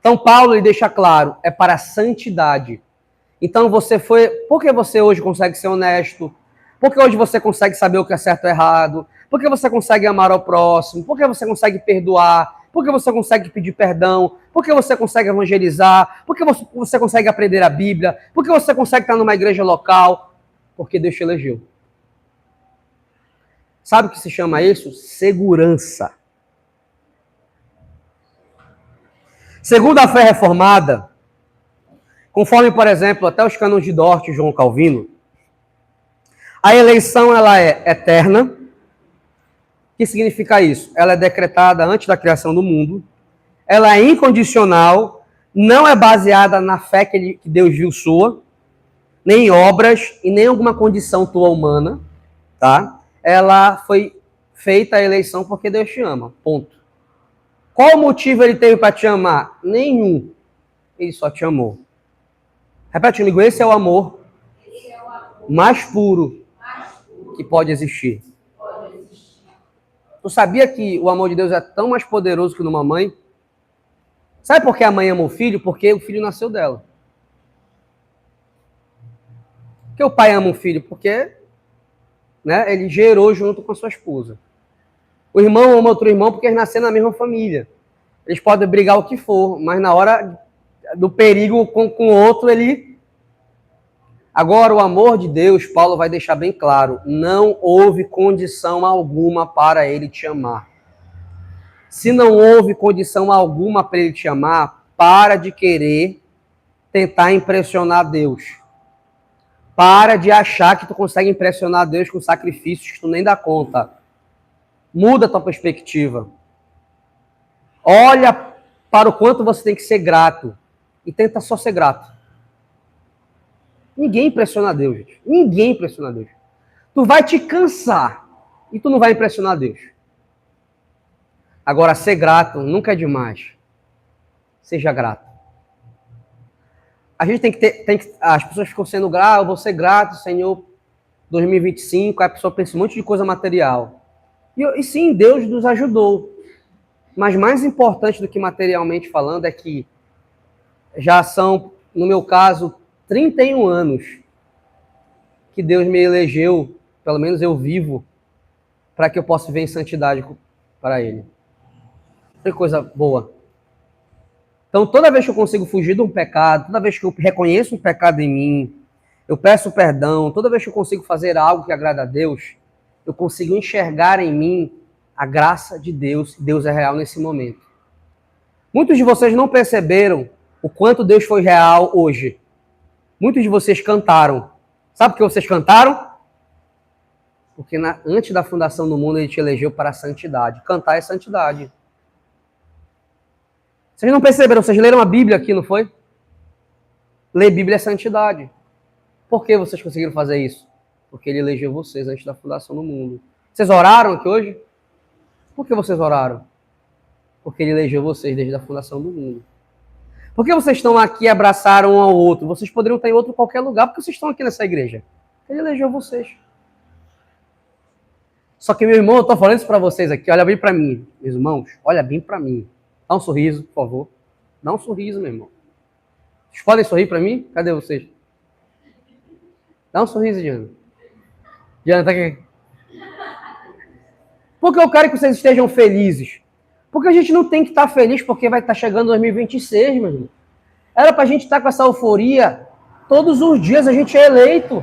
Então Paulo ele deixa claro, é para a santidade. Então você foi... Por que você hoje consegue ser honesto? Por que hoje você consegue saber o que é certo e errado? Por que você consegue amar ao próximo? Por que você consegue perdoar? Por que você consegue pedir perdão? Por que você consegue evangelizar? Por que você consegue aprender a Bíblia? Por que você consegue estar numa igreja local? Porque Deus te elegeu. Sabe o que se chama isso? Segurança. Segundo a fé reformada, conforme, por exemplo, até os cânones de Dort e João Calvino, a eleição ela é eterna. O que significa isso? Ela é decretada antes da criação do mundo, ela é incondicional, não é baseada na fé que Deus viu sua, nem em obras e nem em alguma condição tua humana, tá? Ela foi feita a eleição porque Deus te ama, ponto. Qual motivo ele teve para te amar? Nenhum. Ele só te amou. Repete comigo, esse é o amor mais puro que pode existir. Tu sabia que o amor de Deus é tão mais poderoso que o de uma mãe? Sabe por que a mãe ama o filho? Porque o filho nasceu dela. Por que o pai ama o filho? Porque ele gerou junto com a sua esposa. O irmão ama outro irmão porque eles nasceram na mesma família. Eles podem brigar o que for, mas na hora do perigo com o outro, ele... Agora, o amor de Deus, Paulo vai deixar bem claro, não houve condição alguma para ele te amar. Se não houve condição alguma para ele te amar, para de querer tentar impressionar Deus. Para de achar que tu consegue impressionar Deus com sacrifícios que tu nem dá conta. Muda a tua perspectiva. Olha para o quanto você tem que ser grato. E tenta só ser grato. Ninguém impressiona Deus, gente. Ninguém impressiona Deus. Tu vai te cansar. E tu não vai impressionar Deus. Agora, ser grato nunca é demais. Seja grato. A gente tem que as pessoas ficam sendo gratas, eu vou ser grato, Senhor, 2025, aí a pessoa pensa um monte de coisa material. E sim, Deus nos ajudou. Mas mais importante do que materialmente falando é que já são, no meu caso, 31 anos que Deus me elegeu, pelo menos eu vivo, para que eu possa viver em santidade para Ele. Que coisa boa. Então, toda vez que eu consigo fugir de um pecado, toda vez que eu reconheço um pecado em mim, eu peço perdão, toda vez que eu consigo fazer algo que agrada a Deus, eu consigo enxergar em mim a graça de Deus, Deus é real nesse momento. Muitos de vocês não perceberam o quanto Deus foi real hoje. Muitos de vocês cantaram. Sabe por que vocês cantaram? Porque antes da fundação do mundo, Ele te elegeu para a santidade. Cantar é santidade. Vocês não perceberam? Vocês leram a Bíblia aqui, não foi? Ler Bíblia é santidade. Por que vocês conseguiram fazer isso? Porque Ele elegeu vocês antes da fundação do mundo. Vocês oraram aqui hoje? Por que vocês oraram? Porque Ele elegeu vocês desde a fundação do mundo. Por que vocês estão aqui e abraçaram um ao outro? Vocês poderiam estar em outro qualquer lugar. Por que vocês estão aqui nessa igreja? Ele elegeu vocês. Só que, meu irmão, eu estou falando isso para vocês aqui. Olha bem para mim, meus irmãos. Olha bem para mim. Dá um sorriso, por favor. Dá um sorriso, meu irmão. Vocês podem sorrir para mim? Cadê vocês? Dá um sorriso, Diana. Diana, tá aqui. Porque eu quero que vocês estejam felizes. Porque a gente não tem que estar feliz porque vai estar chegando 2026, meu irmão. Era pra gente estar com essa euforia. Todos os dias a gente é eleito.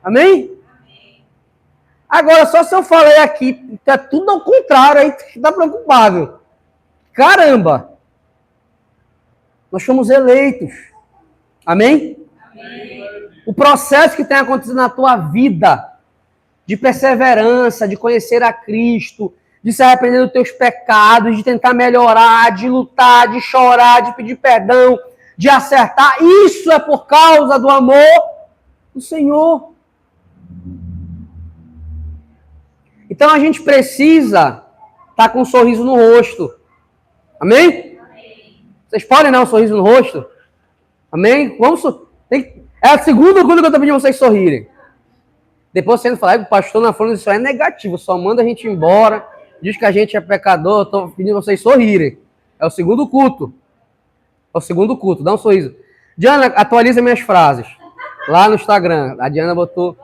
Amém? Agora, só se eu falei aqui, tá tudo ao contrário, aí tá preocupado. Caramba! Nós fomos eleitos. Amém? O processo que tem acontecido na tua vida, de perseverança, de conhecer a Cristo, de se arrepender dos teus pecados, de tentar melhorar, de lutar, de chorar, de pedir perdão, de acertar, isso é por causa do amor do Senhor. Então a gente precisa estar com um sorriso no rosto. Amém? Vocês podem dar um sorriso no rosto? Amém? Vamos É a segunda coisa que eu estou pedindo vocês sorrirem. Depois você falar, o pastor na frente, isso é negativo, só manda a gente embora, diz que a gente é pecador, eu estou pedindo vocês sorrirem. É o segundo culto. É o segundo culto, dá um sorriso. Diana, atualiza minhas frases. Lá no Instagram, a Diana botou...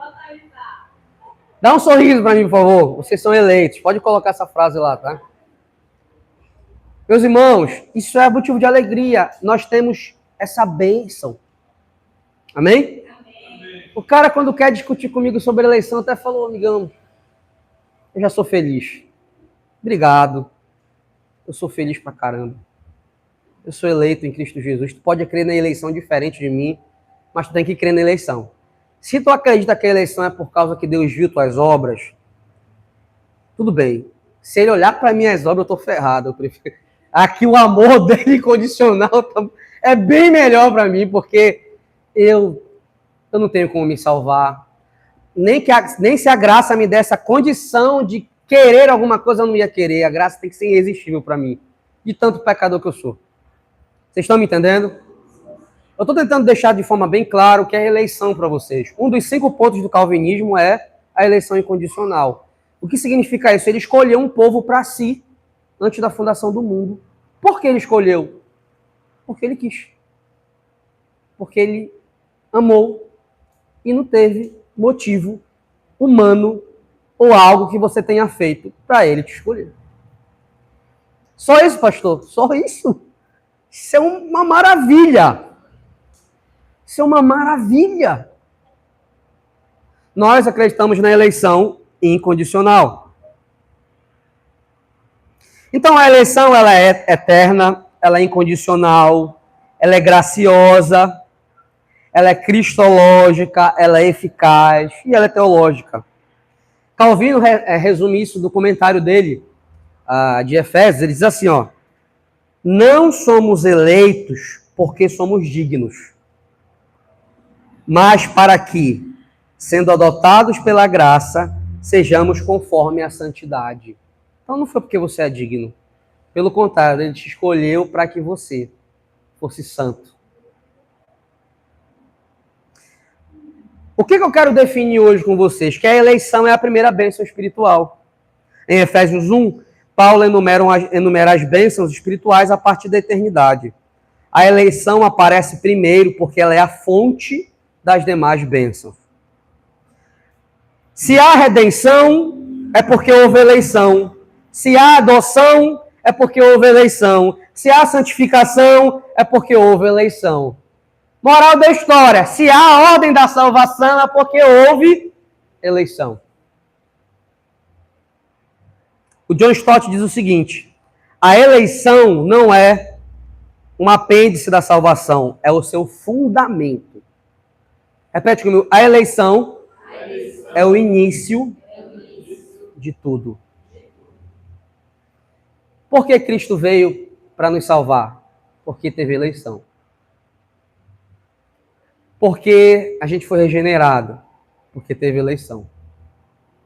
Dá um sorriso para mim, por favor. Vocês são eleitos. Pode colocar essa frase lá, tá? Meus irmãos, isso é motivo de alegria. Nós temos essa bênção. Amém? Amém? O cara, quando quer discutir comigo sobre eleição, até falou, amigão, eu já sou feliz. Obrigado. Eu sou feliz pra caramba. Eu sou eleito em Cristo Jesus. Tu pode crer na eleição diferente de mim, mas tu tem que crer na eleição. Se tu acredita que a eleição é por causa que Deus viu tuas obras, tudo bem. Se ele olhar para minhas obras, eu tô ferrado. Eu prefiro... Aqui o amor dele incondicional é bem melhor para mim, porque eu não tenho como me salvar. Nem se a graça me desse a condição de querer alguma coisa, eu não ia querer. A graça tem que ser irresistível para mim, de tanto pecador que eu sou. Vocês estão me entendendo? Eu estou tentando deixar de forma bem clara o que é eleição para vocês. Um dos 5 pontos do calvinismo é a eleição incondicional. O que significa isso? Ele escolheu um povo para si antes da fundação do mundo. Por que ele escolheu? Porque ele quis. Porque ele amou e não teve motivo humano ou algo que você tenha feito para ele te escolher. Só isso, pastor? Só isso? Isso é uma maravilha. Isso é uma maravilha. Nós acreditamos na eleição incondicional. Então a eleição ela é eterna, ela é incondicional, ela é graciosa, ela é cristológica, ela é eficaz e ela é teológica. Calvino resume isso no comentário dele de Efésios. Ele diz assim, ó: não somos eleitos porque somos dignos, mas para que, sendo adotados pela graça, sejamos conforme a santidade. Então não foi porque você é digno. Pelo contrário, ele te escolheu para que você fosse santo. O que eu quero definir hoje com vocês? Que a eleição é a primeira bênção espiritual. Em Efésios 1, Paulo enumera as bênçãos espirituais a partir da eternidade. A eleição aparece primeiro porque ela é a fonte das demais bênçãos. Se há redenção, é porque houve eleição. Se há adoção, é porque houve eleição. Se há santificação, é porque houve eleição. Moral da história: se há a ordem da salvação, é porque houve eleição. O John Stott diz o seguinte: a eleição não é um apêndice da salvação, é o seu fundamento. Repete comigo: a eleição é o início de tudo. Por que Cristo veio para nos salvar? Porque teve eleição. Porque a gente foi regenerado? Porque teve eleição.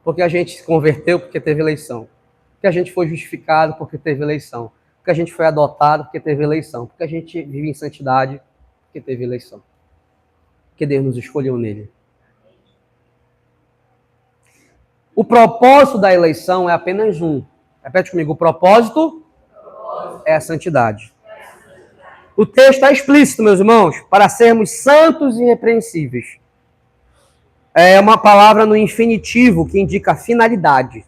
Porque a gente se converteu? Porque teve eleição. Porque a gente foi justificado? Porque teve eleição. Porque a gente foi adotado? Porque teve eleição. Porque a gente vive em santidade? Porque teve eleição. Porque Deus nos escolheu nele. O propósito da eleição é apenas um. Repete comigo: o propósito é a santidade. O texto está explícito, meus irmãos, para sermos santos e irrepreensíveis. É uma palavra no infinitivo que indica finalidade,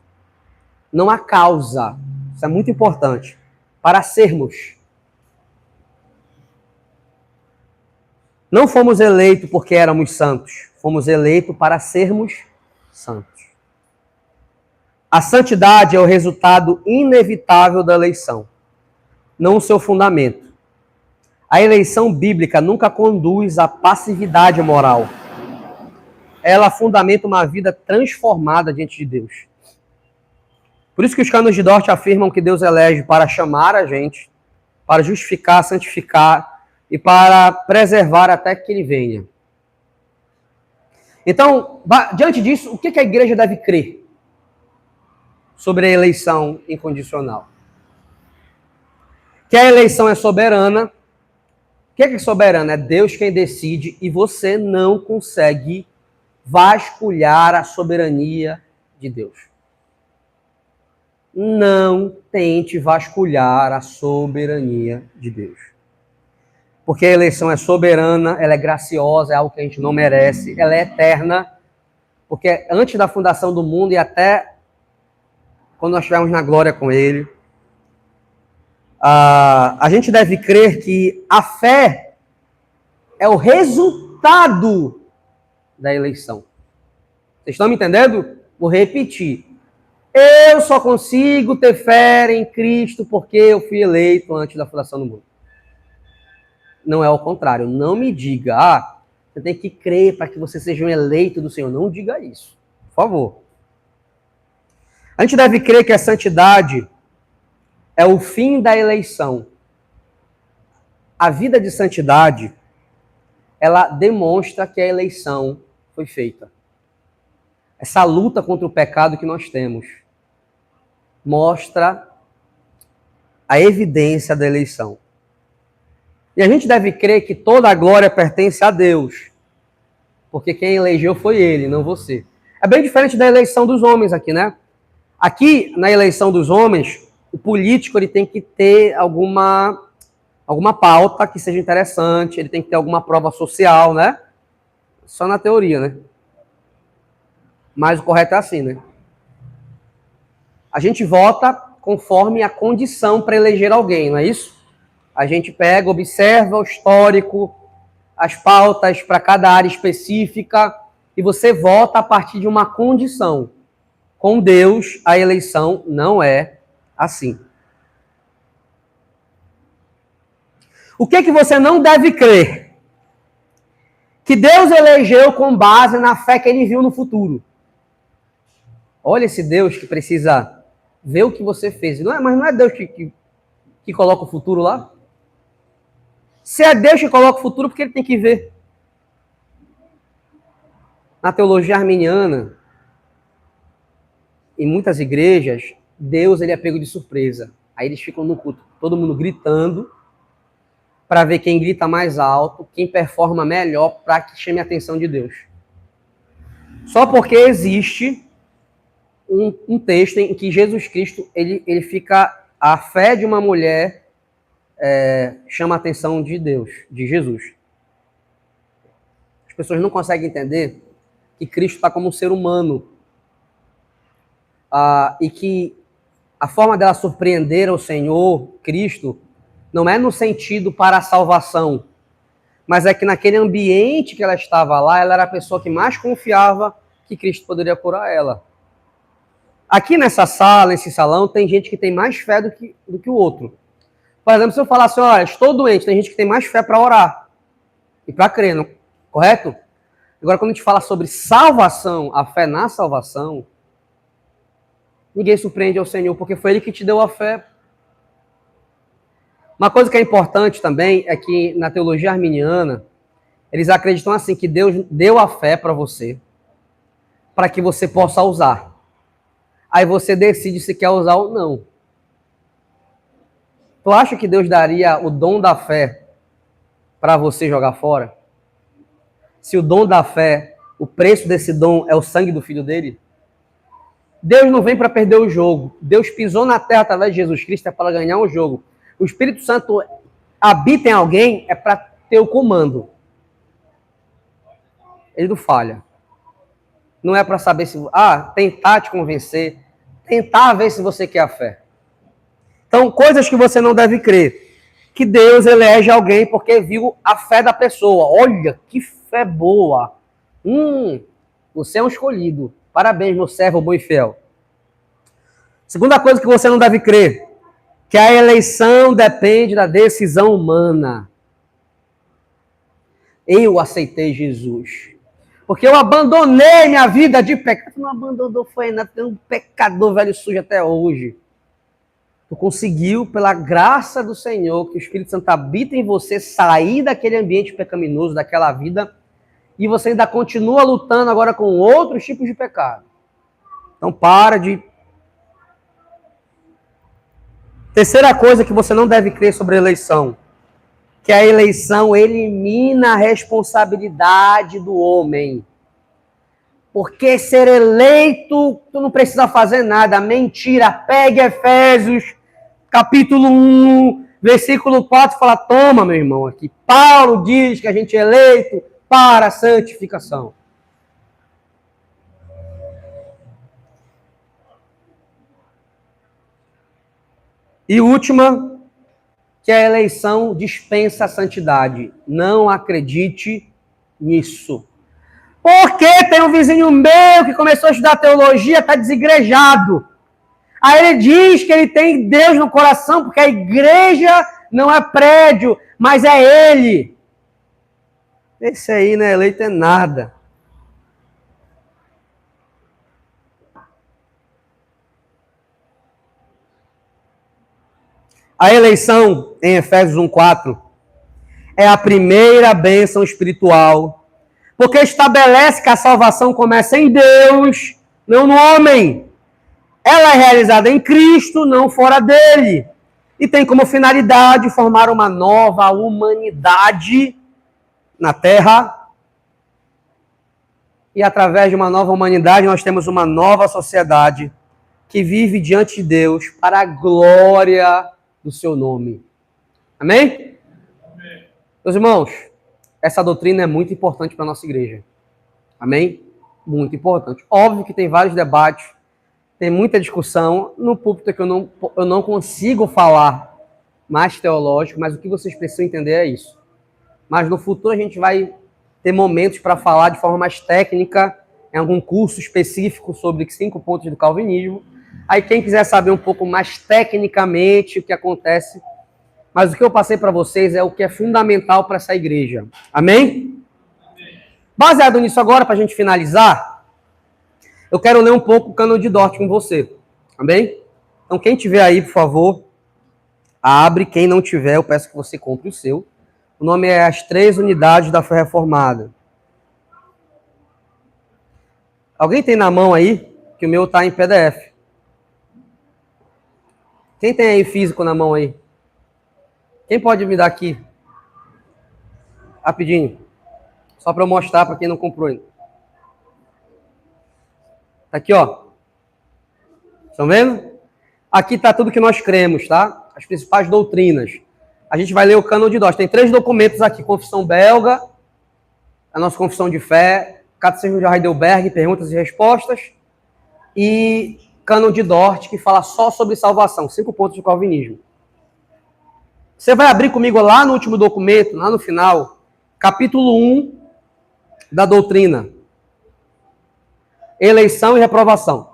não a causa. Isso é muito importante. Para sermos. Não fomos eleitos porque éramos santos. Fomos eleitos para sermos santos. A santidade é o resultado inevitável da eleição, não o seu fundamento. A eleição bíblica nunca conduz à passividade moral. Ela fundamenta uma vida transformada diante de Deus. Por isso que os cânones de Dort afirmam que Deus elege para chamar a gente, para justificar, santificar e para preservar até que Ele venha. Então, diante disso, o que a igreja deve crer sobre a eleição incondicional? Que a eleição é soberana. O que é soberana? É Deus quem decide e você não consegue vasculhar a soberania de Deus. Não tente vasculhar a soberania de Deus. Porque a eleição é soberana, ela é graciosa, é algo que a gente não merece, ela é eterna, porque antes da fundação do mundo e até quando nós estivermos na glória com Ele, a gente deve crer que a fé é o resultado da eleição. Vocês estão me entendendo? Vou repetir. Eu só consigo ter fé em Cristo porque eu fui eleito antes da fundação do mundo. Não é o contrário. Não me diga, você tem que crer para que você seja um eleito do Senhor. Não diga isso, por favor. A gente deve crer que a santidade é o fim da eleição. A vida de santidade, ela demonstra que a eleição foi feita. Essa luta contra o pecado que nós temos mostra a evidência da eleição. E a gente deve crer que toda a glória pertence a Deus, porque quem elegeu foi Ele, não você. É bem diferente da eleição dos homens aqui, né? Aqui, na eleição dos homens, o político ele tem que ter alguma pauta que seja interessante, ele tem que ter alguma prova social, né? Só na teoria, né? Mas o correto é assim, né? A gente vota conforme a condição para eleger alguém, não é isso? A gente pega, observa o histórico, as pautas para cada área específica, e você vota a partir de uma condição. Com Deus, a eleição não é assim. O que você não deve crer? Que Deus elegeu com base na fé que Ele viu no futuro. Olha esse Deus que precisa ver o que você fez. Mas não é Deus que coloca o futuro lá? Se é Deus que coloca o futuro, porque Ele tem que ver. Na teologia arminiana, em muitas igrejas, Deus ele é pego de surpresa. Aí eles ficam no culto, todo mundo gritando, para ver quem grita mais alto, quem performa melhor, para que chame a atenção de Deus. Só porque existe um texto em que Jesus Cristo, ele fica, a fé de uma mulher chama a atenção de Deus, de Jesus. As pessoas não conseguem entender que Cristo está como um ser humano, e que a forma dela surpreender o Senhor, Cristo, não é no sentido para a salvação, mas é que naquele ambiente que ela estava lá, ela era a pessoa que mais confiava que Cristo poderia curar ela. Aqui nessa sala, nesse salão, tem gente que tem mais fé do que o outro. Por exemplo, se eu falar assim, olha, estou doente, tem gente que tem mais fé para orar e para crer, não? Correto? Agora, quando a gente fala sobre salvação, a fé na salvação, ninguém surpreende ao Senhor, porque foi Ele que te deu a fé. Uma coisa que é importante também é que na teologia arminiana, eles acreditam assim, que Deus deu a fé para você, para que você possa usar. Aí você decide se quer usar ou não. Tu acha que Deus daria o dom da fé para você jogar fora? Se o dom da fé, o preço desse dom é o sangue do Filho dele? Deus não vem para perder o jogo. Deus pisou na terra através de Jesus Cristo é para ganhar o jogo. O Espírito Santo habita em alguém é para ter o comando. Ele não falha. Não é para saber se... tentar te convencer. Tentar ver se você quer a fé. Então, coisas que você não deve crer. Que Deus elege alguém porque viu a fé da pessoa. Olha, que fé boa. Você é um escolhido. Parabéns, meu servo bom e fiel. Segunda coisa que você não deve crer. Que a eleição depende da decisão humana. Eu aceitei Jesus. Porque eu abandonei minha vida de pecado. Tu não abandonou, foi nada. Tu é um pecador velho sujo até hoje. Tu conseguiu, pela graça do Senhor, que o Espírito Santo habita em você, sair daquele ambiente pecaminoso, daquela vida, e você ainda continua lutando agora com outros tipos de pecado. Então para de... Terceira coisa que você não deve crer sobre a eleição, que a eleição elimina a responsabilidade do homem. Porque ser eleito, tu não precisa fazer nada. Mentira. Pegue Efésios, capítulo 1, versículo 4, fala, toma, meu irmão, aqui. Paulo diz que a gente é eleito para a santificação. E última, que a eleição dispensa a santidade. Não acredite nisso. Porque tem um vizinho meu que começou a estudar teologia, está desigrejado. Aí ele diz que ele tem Deus no coração, porque a igreja não é prédio, mas é ele. Esse aí não é eleito é nada. A eleição, em Efésios 1:4, é a primeira bênção espiritual, porque estabelece que a salvação começa em Deus, não no homem. Ela é realizada em Cristo, não fora dele. E tem como finalidade formar uma nova humanidade na Terra. E através de uma nova humanidade, nós temos uma nova sociedade que vive diante de Deus para a glória do seu nome. Amém? Amém. Meus irmãos, essa doutrina é muito importante para a nossa igreja. Amém? Muito importante. Óbvio que tem vários debates, tem muita discussão. No púlpito que eu não consigo falar mais teológico, mas o que vocês precisam entender é isso. Mas no futuro a gente vai ter momentos para falar de forma mais técnica, em algum curso específico sobre 5 pontos do calvinismo. Aí quem quiser saber um pouco mais tecnicamente o que acontece, mas o que eu passei para vocês é o que é fundamental para essa igreja. Amém? Baseado nisso agora, para a gente finalizar, eu quero ler um pouco o Cânon de Dort com você. Amém? Então quem tiver aí, por favor, abre. Quem não tiver, eu peço que você compre o seu. O nome é As 3 Unidades da Fé Reformada. Alguém tem na mão aí? Que o meu está em PDF. Quem tem aí físico na mão aí? Quem pode me dar aqui? Rapidinho. Só para eu mostrar para quem não comprou ainda. Tá aqui, ó. Estão vendo? Aqui está tudo que nós cremos, tá? As principais doutrinas. A gente vai ler o Cânon de Dort. Tem 3 documentos aqui. Confissão belga, a nossa confissão de fé, Catecismo de Heidelberg, perguntas e respostas, e Cânon de Dort, que fala só sobre salvação, 5 pontos do calvinismo. Você vai abrir comigo lá no último documento, lá no final, capítulo 1 da doutrina. Eleição e reprovação.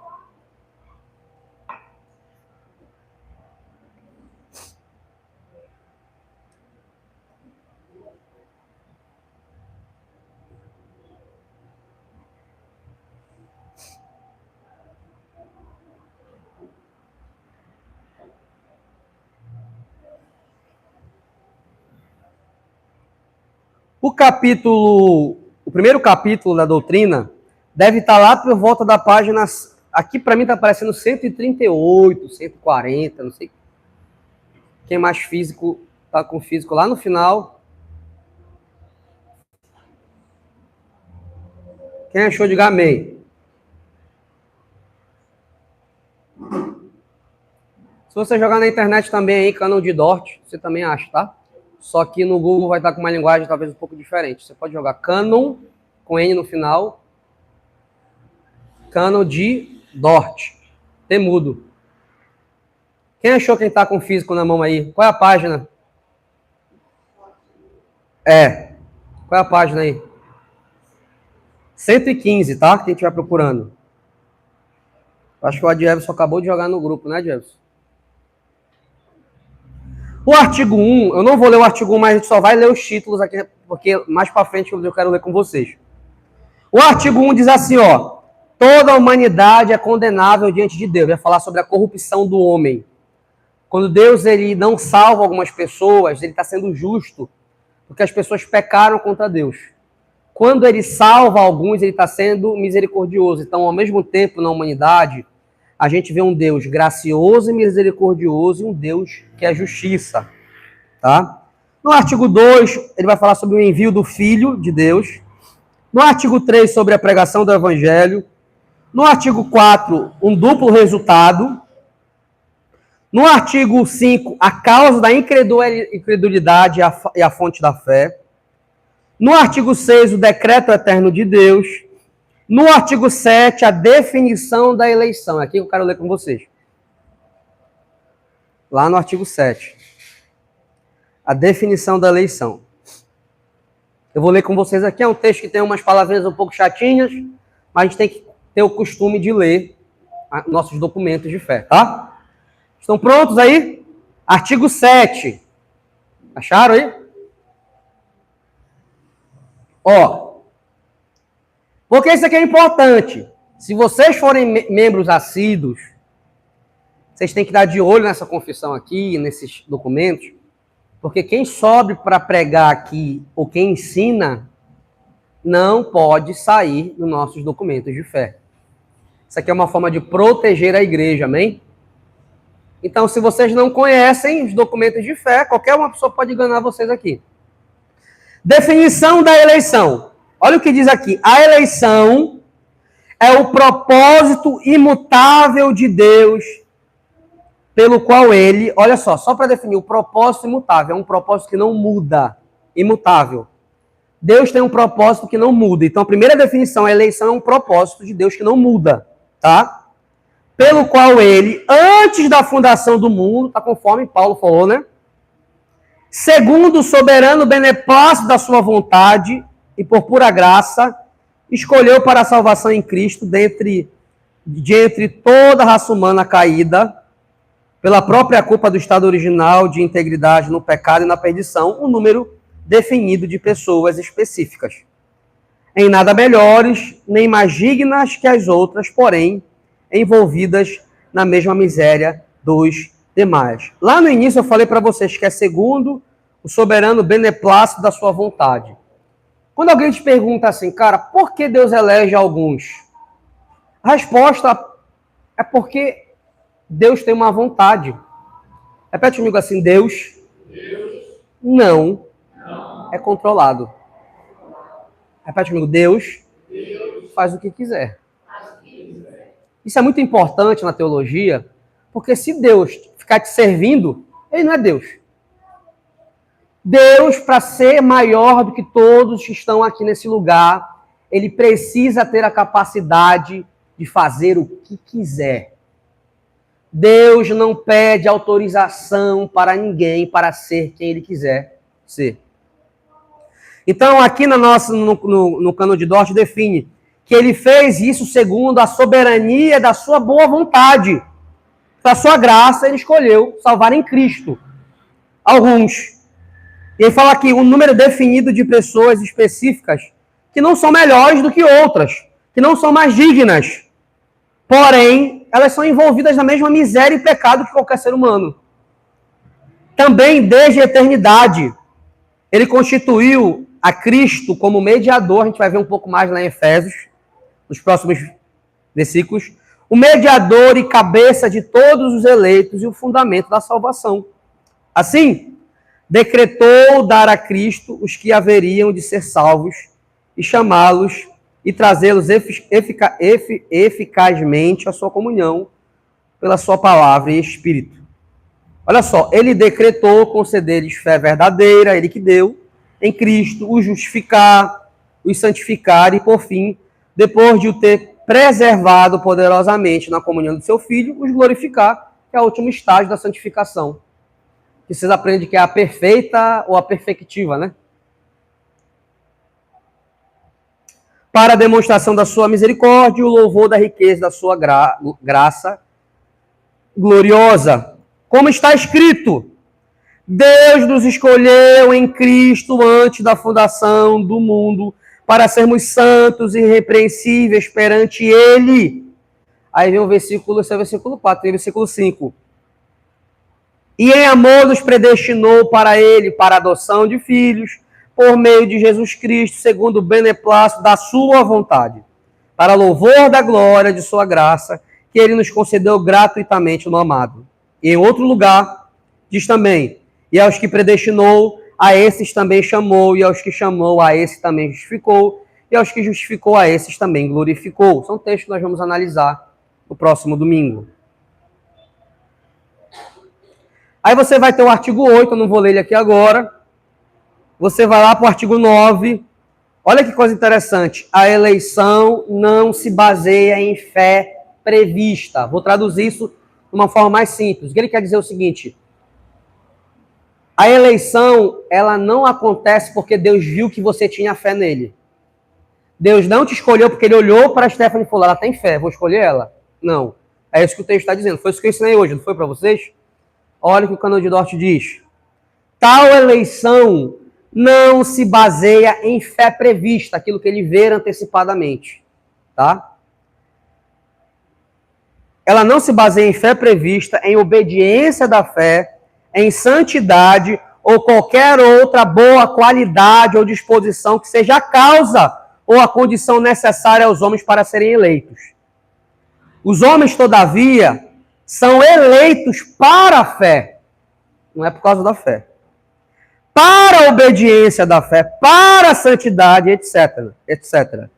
O primeiro capítulo da doutrina deve estar lá por volta da página, aqui para mim está aparecendo 138, 140, não sei. Quem mais físico, está com físico lá no final. Quem achou, diga amém. Se você jogar na internet também aí, Cânon de Dort, você também acha, tá? Só que no Google vai estar com uma linguagem talvez um pouco diferente. Você pode jogar Cânon, com N no final, Cânon de Dort. Tem mudo. Quem achou quem está com físico na mão aí? Qual é a página? Qual é a página aí? 115, tá? Quem estiver procurando. Acho que o Adjevson acabou de jogar no grupo, né, Adjevson? O artigo 1, eu não vou ler o artigo 1, mas a gente só vai ler os títulos aqui, porque mais para frente eu quero ler com vocês. O artigo 1 diz assim, ó, toda a humanidade é condenável diante de Deus. Vai falar sobre a corrupção do homem. Quando Deus ele não salva algumas pessoas, ele está sendo justo, porque as pessoas pecaram contra Deus. Quando ele salva alguns, ele está sendo misericordioso. Então, ao mesmo tempo, na humanidade, a gente vê um Deus gracioso e misericordioso e um Deus que é justiça. Tá? No artigo 2, ele vai falar sobre o envio do Filho de Deus. No artigo 3, sobre a pregação do Evangelho. No artigo 4, um duplo resultado. No artigo 5, a causa da incredulidade e a fonte da fé. No artigo 6, o decreto eterno de Deus. No artigo 7, a definição da eleição. Aqui eu quero ler com vocês. Lá no artigo 7. A definição da eleição. Eu vou ler com vocês aqui. É um texto que tem umas palavrinhas um pouco chatinhas, mas a gente tem que ter o costume de ler nossos documentos de fé, tá? Estão prontos aí? Artigo 7. Acharam aí? Ó. Porque isso aqui é importante. Se vocês forem membros assíduos, vocês têm que dar de olho nessa confissão aqui, nesses documentos, porque quem sobe para pregar aqui, ou quem ensina, não pode sair dos nossos documentos de fé. Isso aqui é uma forma de proteger a igreja, amém? Então, se vocês não conhecem os documentos de fé, qualquer uma pessoa pode enganar vocês aqui. Definição da eleição. Olha o que diz aqui. A eleição é o propósito imutável de Deus, pelo qual ele, olha só para definir, o propósito imutável, é um propósito que não muda, imutável. Deus tem um propósito que não muda. Então, a primeira definição, a eleição é um propósito de Deus que não muda, tá? Pelo qual ele, antes da fundação do mundo, tá conforme Paulo falou, né? Segundo o soberano beneplácito da sua vontade e por pura graça, escolheu para a salvação em Cristo, de entre toda a raça humana caída, pela própria culpa do estado original de integridade no pecado e na perdição, um número definido de pessoas específicas. Em nada melhores, nem mais dignas que as outras, porém, envolvidas na mesma miséria dos demais. Lá no início eu falei para vocês que é segundo o soberano beneplácito da sua vontade. Quando alguém te pergunta assim, cara, por que Deus elege alguns? A resposta é porque Deus tem uma vontade. Repete comigo assim, Deus não é controlado. Repete comigo, Deus faz o que quiser. Isso é muito importante na teologia, porque se Deus ficar te servindo, ele não é Deus. Deus, para ser maior do que todos que estão aqui nesse lugar, ele precisa ter a capacidade de fazer o que quiser. Deus não pede autorização para ninguém para ser quem ele quiser ser. Então, aqui no Cânon de Dort define que ele fez isso segundo a soberania da sua boa vontade. Da sua graça, ele escolheu salvar em Cristo alguns. E ele fala aqui um número definido de pessoas específicas que não são melhores do que outras, que não são mais dignas. Porém, elas são envolvidas na mesma miséria e pecado que qualquer ser humano. Também, desde a eternidade, ele constituiu a Cristo como mediador, a gente vai ver um pouco mais lá em Efésios, nos próximos versículos, o mediador e cabeça de todos os eleitos e o fundamento da salvação. Assim, decretou dar a Cristo os que haveriam de ser salvos e chamá-los e trazê-los eficazmente à sua comunhão pela sua palavra e espírito. Olha só, ele decretou conceder-lhes fé verdadeira, ele que deu, em Cristo, os justificar, os santificar e, por fim, depois de o ter preservado poderosamente na comunhão do seu Filho, os glorificar, que é o último estágio da santificação. Que vocês aprendem que é a perfeita ou a perfectiva, né? Para a demonstração da sua misericórdia e o louvor da riqueza da sua graça gloriosa. Como está escrito, Deus nos escolheu em Cristo antes da fundação do mundo para sermos santos e irrepreensíveis perante Ele. Aí vem o versículo, esse é o versículo 4, tem o versículo 5. E em amor nos predestinou para Ele, para a adoção de filhos, por meio de Jesus Cristo, segundo o beneplácito da sua vontade, para louvor da glória de sua graça, que Ele nos concedeu gratuitamente no amado. E em outro lugar, diz também, e aos que predestinou, a esses também chamou, e aos que chamou, a esses também justificou, e aos que justificou, a esses também glorificou. São textos que nós vamos analisar no próximo domingo. Aí você vai ter o artigo 8, eu não vou ler ele aqui agora. Você vai lá para o artigo 9. Olha que coisa interessante. A eleição não se baseia em fé prevista. Vou traduzir isso de uma forma mais simples. O que ele quer dizer é o seguinte. A eleição, ela não acontece porque Deus viu que você tinha fé nele. Deus não te escolheu porque ele olhou para a Stephanie e falou, ela tem fé, vou escolher ela. Não. É isso que o texto está dizendo. Foi isso que eu ensinei hoje, não foi para vocês? Olha o que o Cânon de Dort diz. Tal eleição não se baseia em fé prevista, aquilo que ele vê antecipadamente. Tá? Ela não se baseia em fé prevista, em obediência da fé, em santidade ou qualquer outra boa qualidade ou disposição que seja a causa ou a condição necessária aos homens para serem eleitos. Os homens, todavia, são eleitos para a fé. Não é por causa da fé. Para a obediência da fé, para a santidade, etc, etc.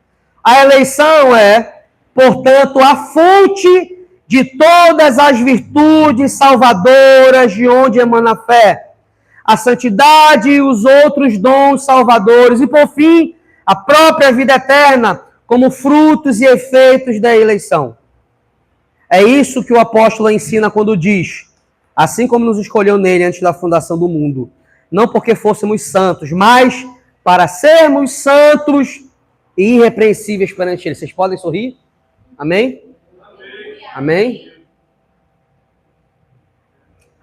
A eleição é, portanto, a fonte de todas as virtudes salvadoras de onde emana a fé. A santidade e os outros dons salvadores. E, por fim, a própria vida eterna, como frutos e efeitos da eleição. É isso que o apóstolo ensina quando diz, assim como nos escolheu nele antes da fundação do mundo, não porque fôssemos santos, mas para sermos santos e irrepreensíveis perante ele. Vocês podem sorrir? Amém? Amém?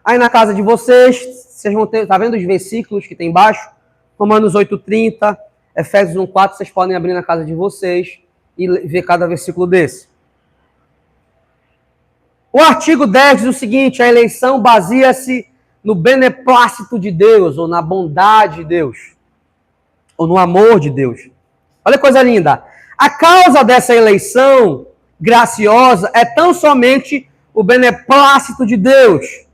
Aí na casa de vocês vão ter, tá vendo os versículos que tem embaixo? Romanos 8:30, Efésios 1:4, vocês podem abrir na casa de vocês e ver cada versículo desse. O artigo 10 diz o seguinte, a eleição baseia-se no beneplácito de Deus, ou na bondade de Deus, ou no amor de Deus. Olha que coisa linda. A causa dessa eleição graciosa é tão somente o beneplácito de Deus,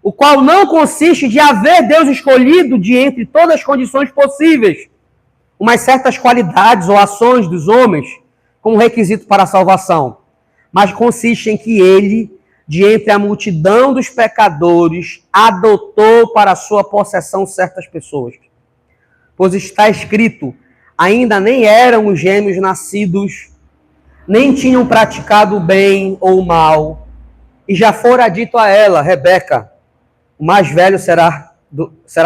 o qual não consiste de haver Deus escolhido de entre todas as condições possíveis, umas certas qualidades ou ações dos homens como requisito para a salvação, mas consiste em que ele, de entre a multidão dos pecadores, adotou para sua possessão certas pessoas. Pois está escrito, ainda nem eram os gêmeos nascidos, nem tinham praticado o bem ou o mal, e já fora dito a ela, Rebeca, o mais velho será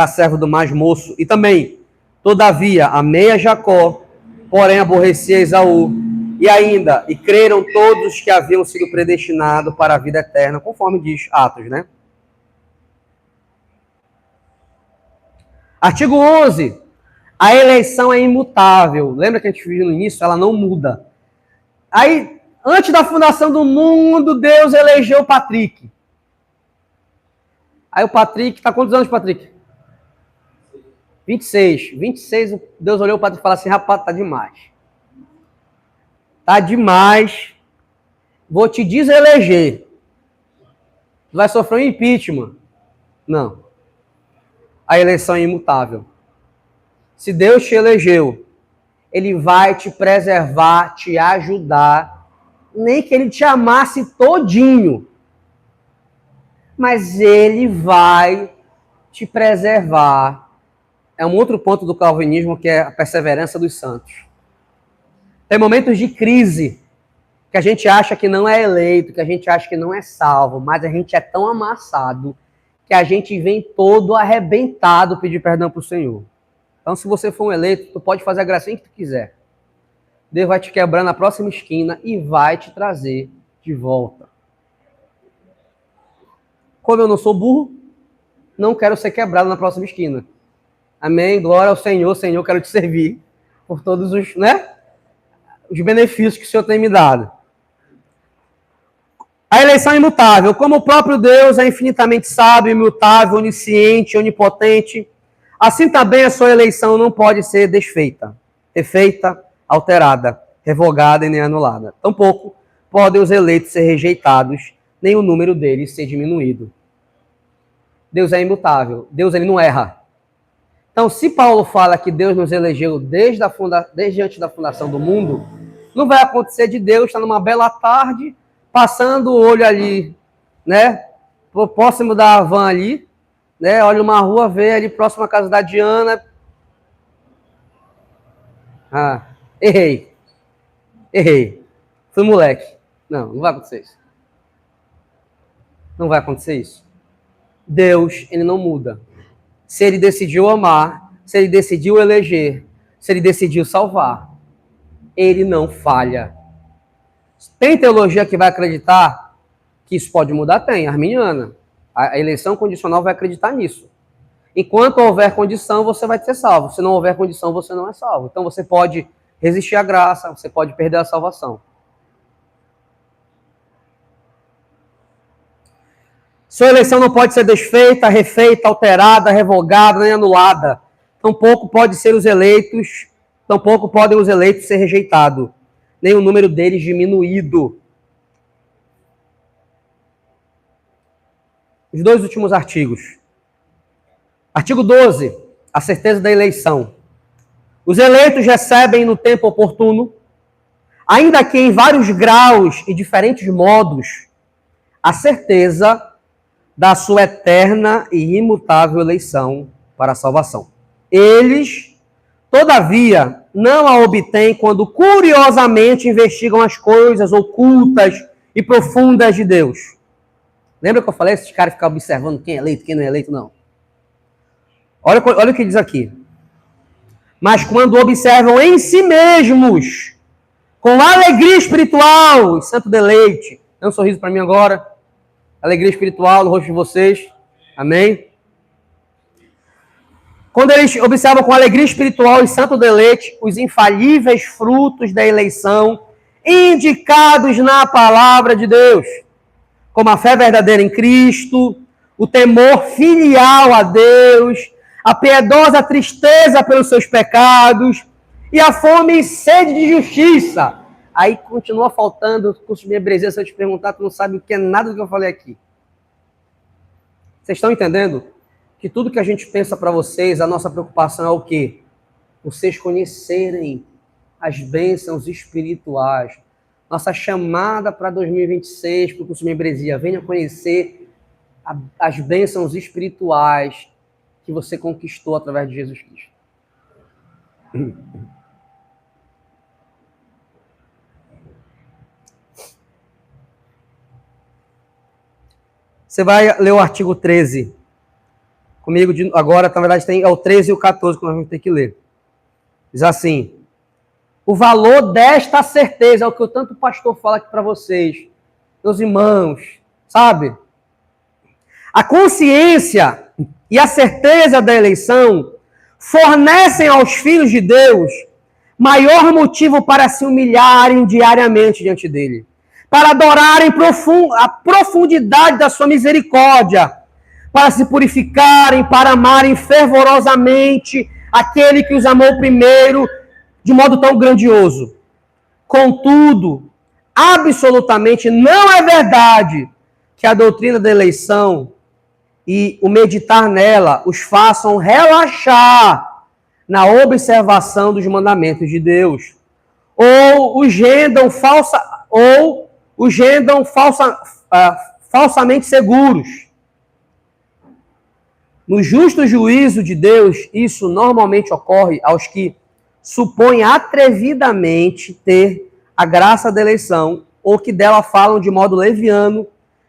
servo do mais moço, e também, todavia, amei a Jacó, porém aborreci a Esaú, e ainda, e creram todos que haviam sido predestinados para a vida eterna, conforme diz Atos, né? Artigo 11. A eleição é imutável. Lembra que a gente viu no início? Ela não muda. Aí, antes da fundação do mundo, Deus elegeu o Patrick. Aí o Patrick, tá quantos anos, Patrick? 26. 26, Deus olhou para Patrick e falou assim, rapaz, tá demais. Tá demais. Vou te deseleger. Vai sofrer um impeachment. Não. A eleição é imutável. Se Deus te elegeu, Ele vai te preservar, te ajudar. Nem que Ele te amasse todinho. Mas Ele vai te preservar. É um outro ponto do calvinismo, que é a perseverança dos santos. Tem momentos de crise, que a gente acha que não é eleito, que a gente acha que não é salvo, mas a gente é tão amassado que a gente vem todo arrebentado pedir perdão para o Senhor. Então, se você for um eleito, tu pode fazer a gracinha que tu quiser. Deus vai te quebrar na próxima esquina e vai te trazer de volta. Como eu não sou burro, não quero ser quebrado na próxima esquina. Amém? Glória ao Senhor, Senhor, quero te servir por todos os, né, os benefícios que o Senhor tem me dado. A eleição é imutável. Como o próprio Deus é infinitamente sábio, imutável, onisciente, onipotente, assim também a sua eleição não pode ser desfeita, refeita, alterada, revogada e nem anulada. Tampouco podem os eleitos ser rejeitados, nem o número deles ser diminuído. Deus é imutável. Deus ele não erra. Então, se Paulo fala que Deus nos elegeu desde antes da fundação do mundo, não vai acontecer de Deus estar numa bela tarde, passando o olho ali, né, próximo da van ali, né, olha uma rua, vê ali próximo à casa da Diana. Ah, errei. Fui moleque. Não vai acontecer isso. Não vai acontecer isso. Deus, ele não muda. Se ele decidiu amar, se ele decidiu eleger, se ele decidiu salvar, ele não falha. Tem teologia que vai acreditar que isso pode mudar? Tem, arminiana. A eleição condicional vai acreditar nisso. Enquanto houver condição, você vai ser salvo. Se não houver condição, você não é salvo. Então você pode resistir à graça, você pode perder a salvação. Sua eleição não pode ser desfeita, refeita, alterada, revogada, nem anulada. Tampouco podem os eleitos ser rejeitados, nem o número deles diminuído. Os dois últimos artigos. Artigo 12, a certeza da eleição. Os eleitos recebem no tempo oportuno, ainda que em vários graus e diferentes modos, a certeza da sua eterna e imutável eleição para a salvação. Eles, todavia, não a obtêm quando curiosamente investigam as coisas ocultas e profundas de Deus. Lembra que eu falei? Esses caras ficam observando quem é eleito, quem não é eleito? Não. Olha o que diz aqui. Mas quando observam em si mesmos, com alegria espiritual e santo deleite. Dê um sorriso para mim agora. Alegria espiritual no rosto de vocês. Amém? Quando eles observam com alegria espiritual e santo deleite os infalíveis frutos da eleição indicados na palavra de Deus, como a fé verdadeira em Cristo, o temor filial a Deus, a piedosa tristeza pelos seus pecados e a fome e sede de justiça. Aí continua faltando o curso de hebresia. Se eu te perguntar, tu não sabe o que é nada do que eu falei aqui. Vocês estão entendendo? Que tudo que a gente pensa para vocês, a nossa preocupação é o quê? Vocês conhecerem as bênçãos espirituais. Nossa chamada para 2026, para o curso de membresia, venha conhecer as bênçãos espirituais que você conquistou através de Jesus Cristo. Você vai ler o artigo 13 comigo agora, na verdade tem o 13 e o 14 que nós vamos ter que ler. Diz assim: o valor desta certeza, é o que o tanto pastor fala aqui para vocês, meus irmãos, sabe? A consciência e a certeza da eleição fornecem aos filhos de Deus maior motivo para se humilharem diariamente diante dele, para adorarem a profundidade da sua misericórdia, para se purificarem, para amarem fervorosamente aquele que os amou primeiro de modo tão grandioso. Contudo, absolutamente não é verdade que a doutrina da eleição e o meditar nela os façam relaxar na observação dos mandamentos de Deus, ou os rendam falsamente seguros. No justo juízo de Deus, isso normalmente ocorre aos que supõem atrevidamente ter a graça da eleição, ou que dela falam de modo leviano,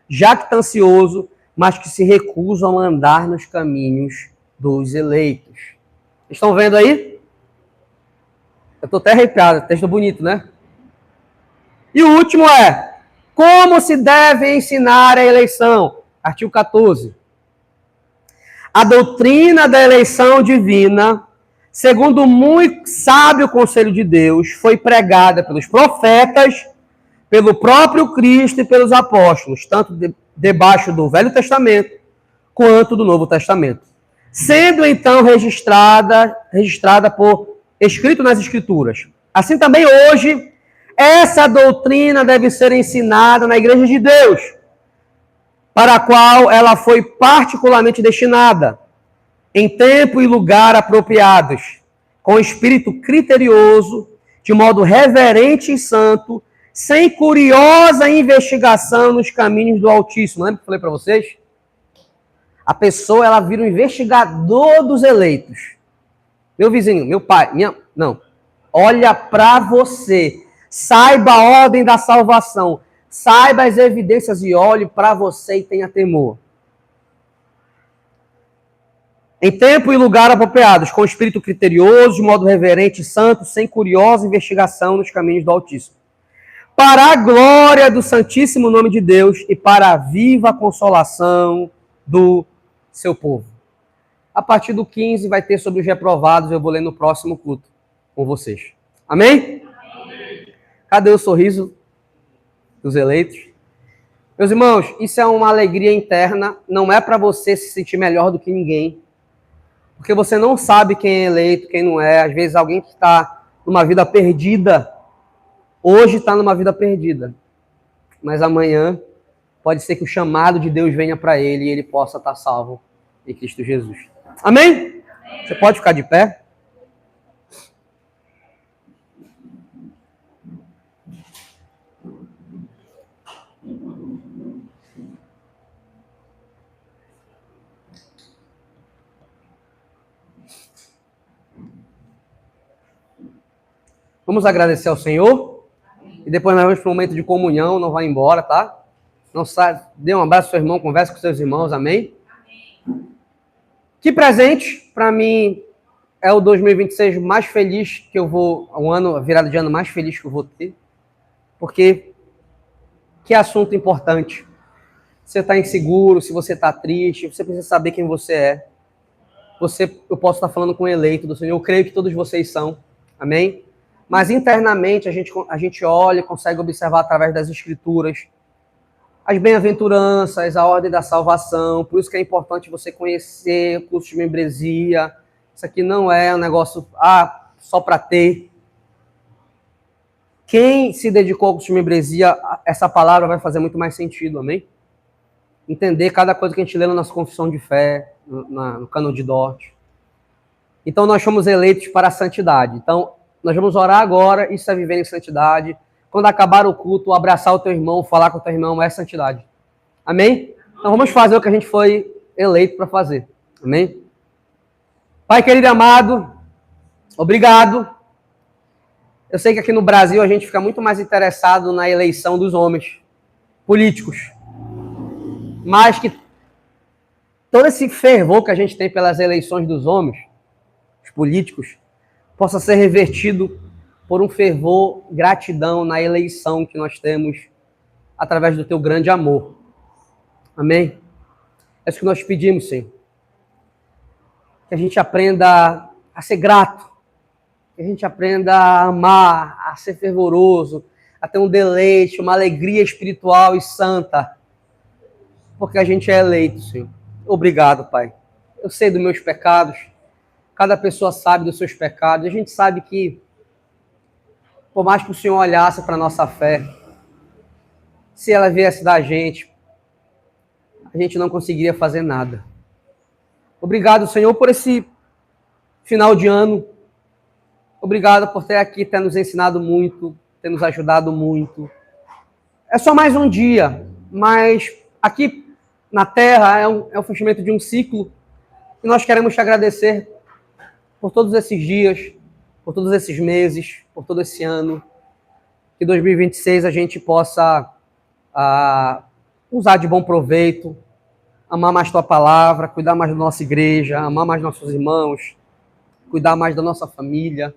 jactancioso, mas que se recusam a andar nos caminhos dos eleitos. Estão vendo aí? Eu estou até arrepiado, texto bonito, né? E o último é: como se deve ensinar a eleição? Artigo 14. A doutrina da eleição divina, segundo o muito sábio conselho de Deus, foi pregada pelos profetas, pelo próprio Cristo e pelos apóstolos, tanto debaixo do Velho Testamento quanto do Novo Testamento. Sendo então registrada por escrito nas Escrituras. Assim também hoje, essa doutrina deve ser ensinada na Igreja de Deus, para a qual ela foi particularmente destinada, em tempo e lugar apropriados, com espírito criterioso, de modo reverente e santo, sem curiosa investigação nos caminhos do Altíssimo. Lembra que eu falei para vocês? A pessoa, ela vira um investigador dos eleitos. Meu vizinho, meu pai, não. Olha para você. Saiba a ordem da salvação. Saiba as evidências e olhe para você e tenha temor. Em tempo e lugar apropriados, com espírito criterioso, de modo reverente e santo, sem curiosa investigação nos caminhos do Altíssimo. Para a glória do santíssimo nome de Deus e para a viva consolação do seu povo. A partir do 15 vai ter sobre os reprovados, eu vou ler no próximo culto com vocês. Amém? Amém. Cadê o sorriso dos eleitos? Meus irmãos, isso é uma alegria interna, não é para você se sentir melhor do que ninguém, porque você não sabe quem é eleito, quem não é. Às vezes alguém que está numa vida perdida, hoje está numa vida perdida, mas amanhã pode ser que o chamado de Deus venha para ele e ele possa estar salvo em Cristo Jesus. Amém? Amém? Você pode ficar de pé? Vamos agradecer ao Senhor. E depois nós vamos para um momento de comunhão. Não vai embora, tá? Não sai. Dê um abraço ao seu irmão, converse com seus irmãos. Amém? Amém. Que presente, para mim, é o 2026 mais feliz que eu vou... Um ano, a virada de ano mais feliz que eu vou ter. Porque que assunto importante. Você está inseguro, se você está triste, você precisa saber quem você é. Eu posso estar falando com o eleito do Senhor. Eu creio que todos vocês são. Amém? Mas internamente a gente olha e consegue observar através das Escrituras as bem-aventuranças, a ordem da salvação. Por isso que é importante você conhecer o curso de membresia. Isso aqui não é um negócio só para ter. Quem se dedicou ao curso de membresia, essa palavra vai fazer muito mais sentido, amém? Entender cada coisa que a gente lê na nossa confissão de fé, no Cânon de Dort. Então nós somos eleitos para a santidade. Então, nós vamos orar agora, isso é viver em santidade. Quando acabar o culto, abraçar o teu irmão, falar com o teu irmão, é santidade. Amém? Então vamos fazer o que a gente foi eleito para fazer. Amém? Pai querido e amado, obrigado. Eu sei que aqui no Brasil a gente fica muito mais interessado na eleição dos homens políticos. Mas que todo esse fervor que a gente tem pelas eleições dos homens, os políticos, possa ser revertido por um fervor, gratidão na eleição que nós temos através do teu grande amor. Amém? É isso que nós pedimos, Senhor. Que a gente aprenda a ser grato, que a gente aprenda a amar, a ser fervoroso, a ter um deleite, uma alegria espiritual e santa, porque a gente é eleito, Senhor. Obrigado, Pai. Eu sei dos meus pecados, cada pessoa sabe dos seus pecados. A gente sabe que, por mais que o Senhor olhasse para a nossa fé, se ela viesse da gente, a gente não conseguiria fazer nada. Obrigado, Senhor, por esse final de ano. Obrigado por ter aqui, ter nos ensinado muito, ter nos ajudado muito. É só mais um dia, mas aqui na Terra é o fechamento de um ciclo e nós queremos te agradecer por todos esses dias, por todos esses meses, por todo esse ano. Que 2026 a gente possa usar de bom proveito, amar mais tua palavra, cuidar mais da nossa igreja, amar mais nossos irmãos, cuidar mais da nossa família.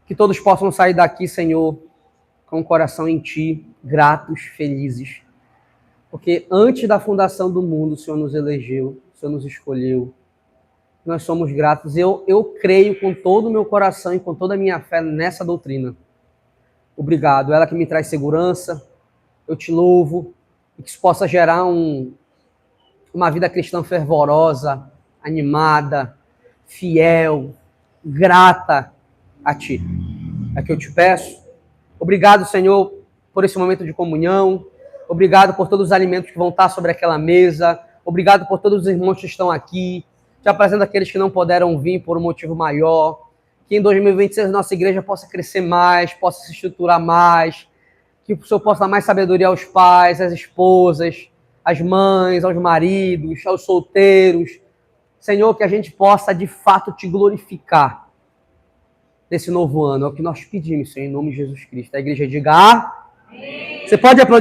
Que todos possam sair daqui, Senhor, com o coração em Ti, gratos, felizes. Porque antes da fundação do mundo, o Senhor nos elegeu, o Senhor nos escolheu. Nós somos gratos. Eu creio com todo o meu coração e com toda a minha fé nessa doutrina. Obrigado. Ela que me traz segurança. Eu te louvo. E que isso possa gerar uma vida cristã fervorosa, animada, fiel, grata a Ti. É que eu te peço. Obrigado, Senhor, por esse momento de comunhão. Obrigado por todos os alimentos que vão estar sobre aquela mesa. Obrigado por todos os irmãos que estão aqui. Te apresento aqueles que não puderam vir por um motivo maior. Que em 2026 a nossa igreja possa crescer mais, possa se estruturar mais. Que o Senhor possa dar mais sabedoria aos pais, às esposas, às mães, aos maridos, aos solteiros. Senhor, que a gente possa de fato te glorificar nesse novo ano. É o que nós pedimos, Senhor, em nome de Jesus Cristo. A igreja diga amém. Você pode aplaudir.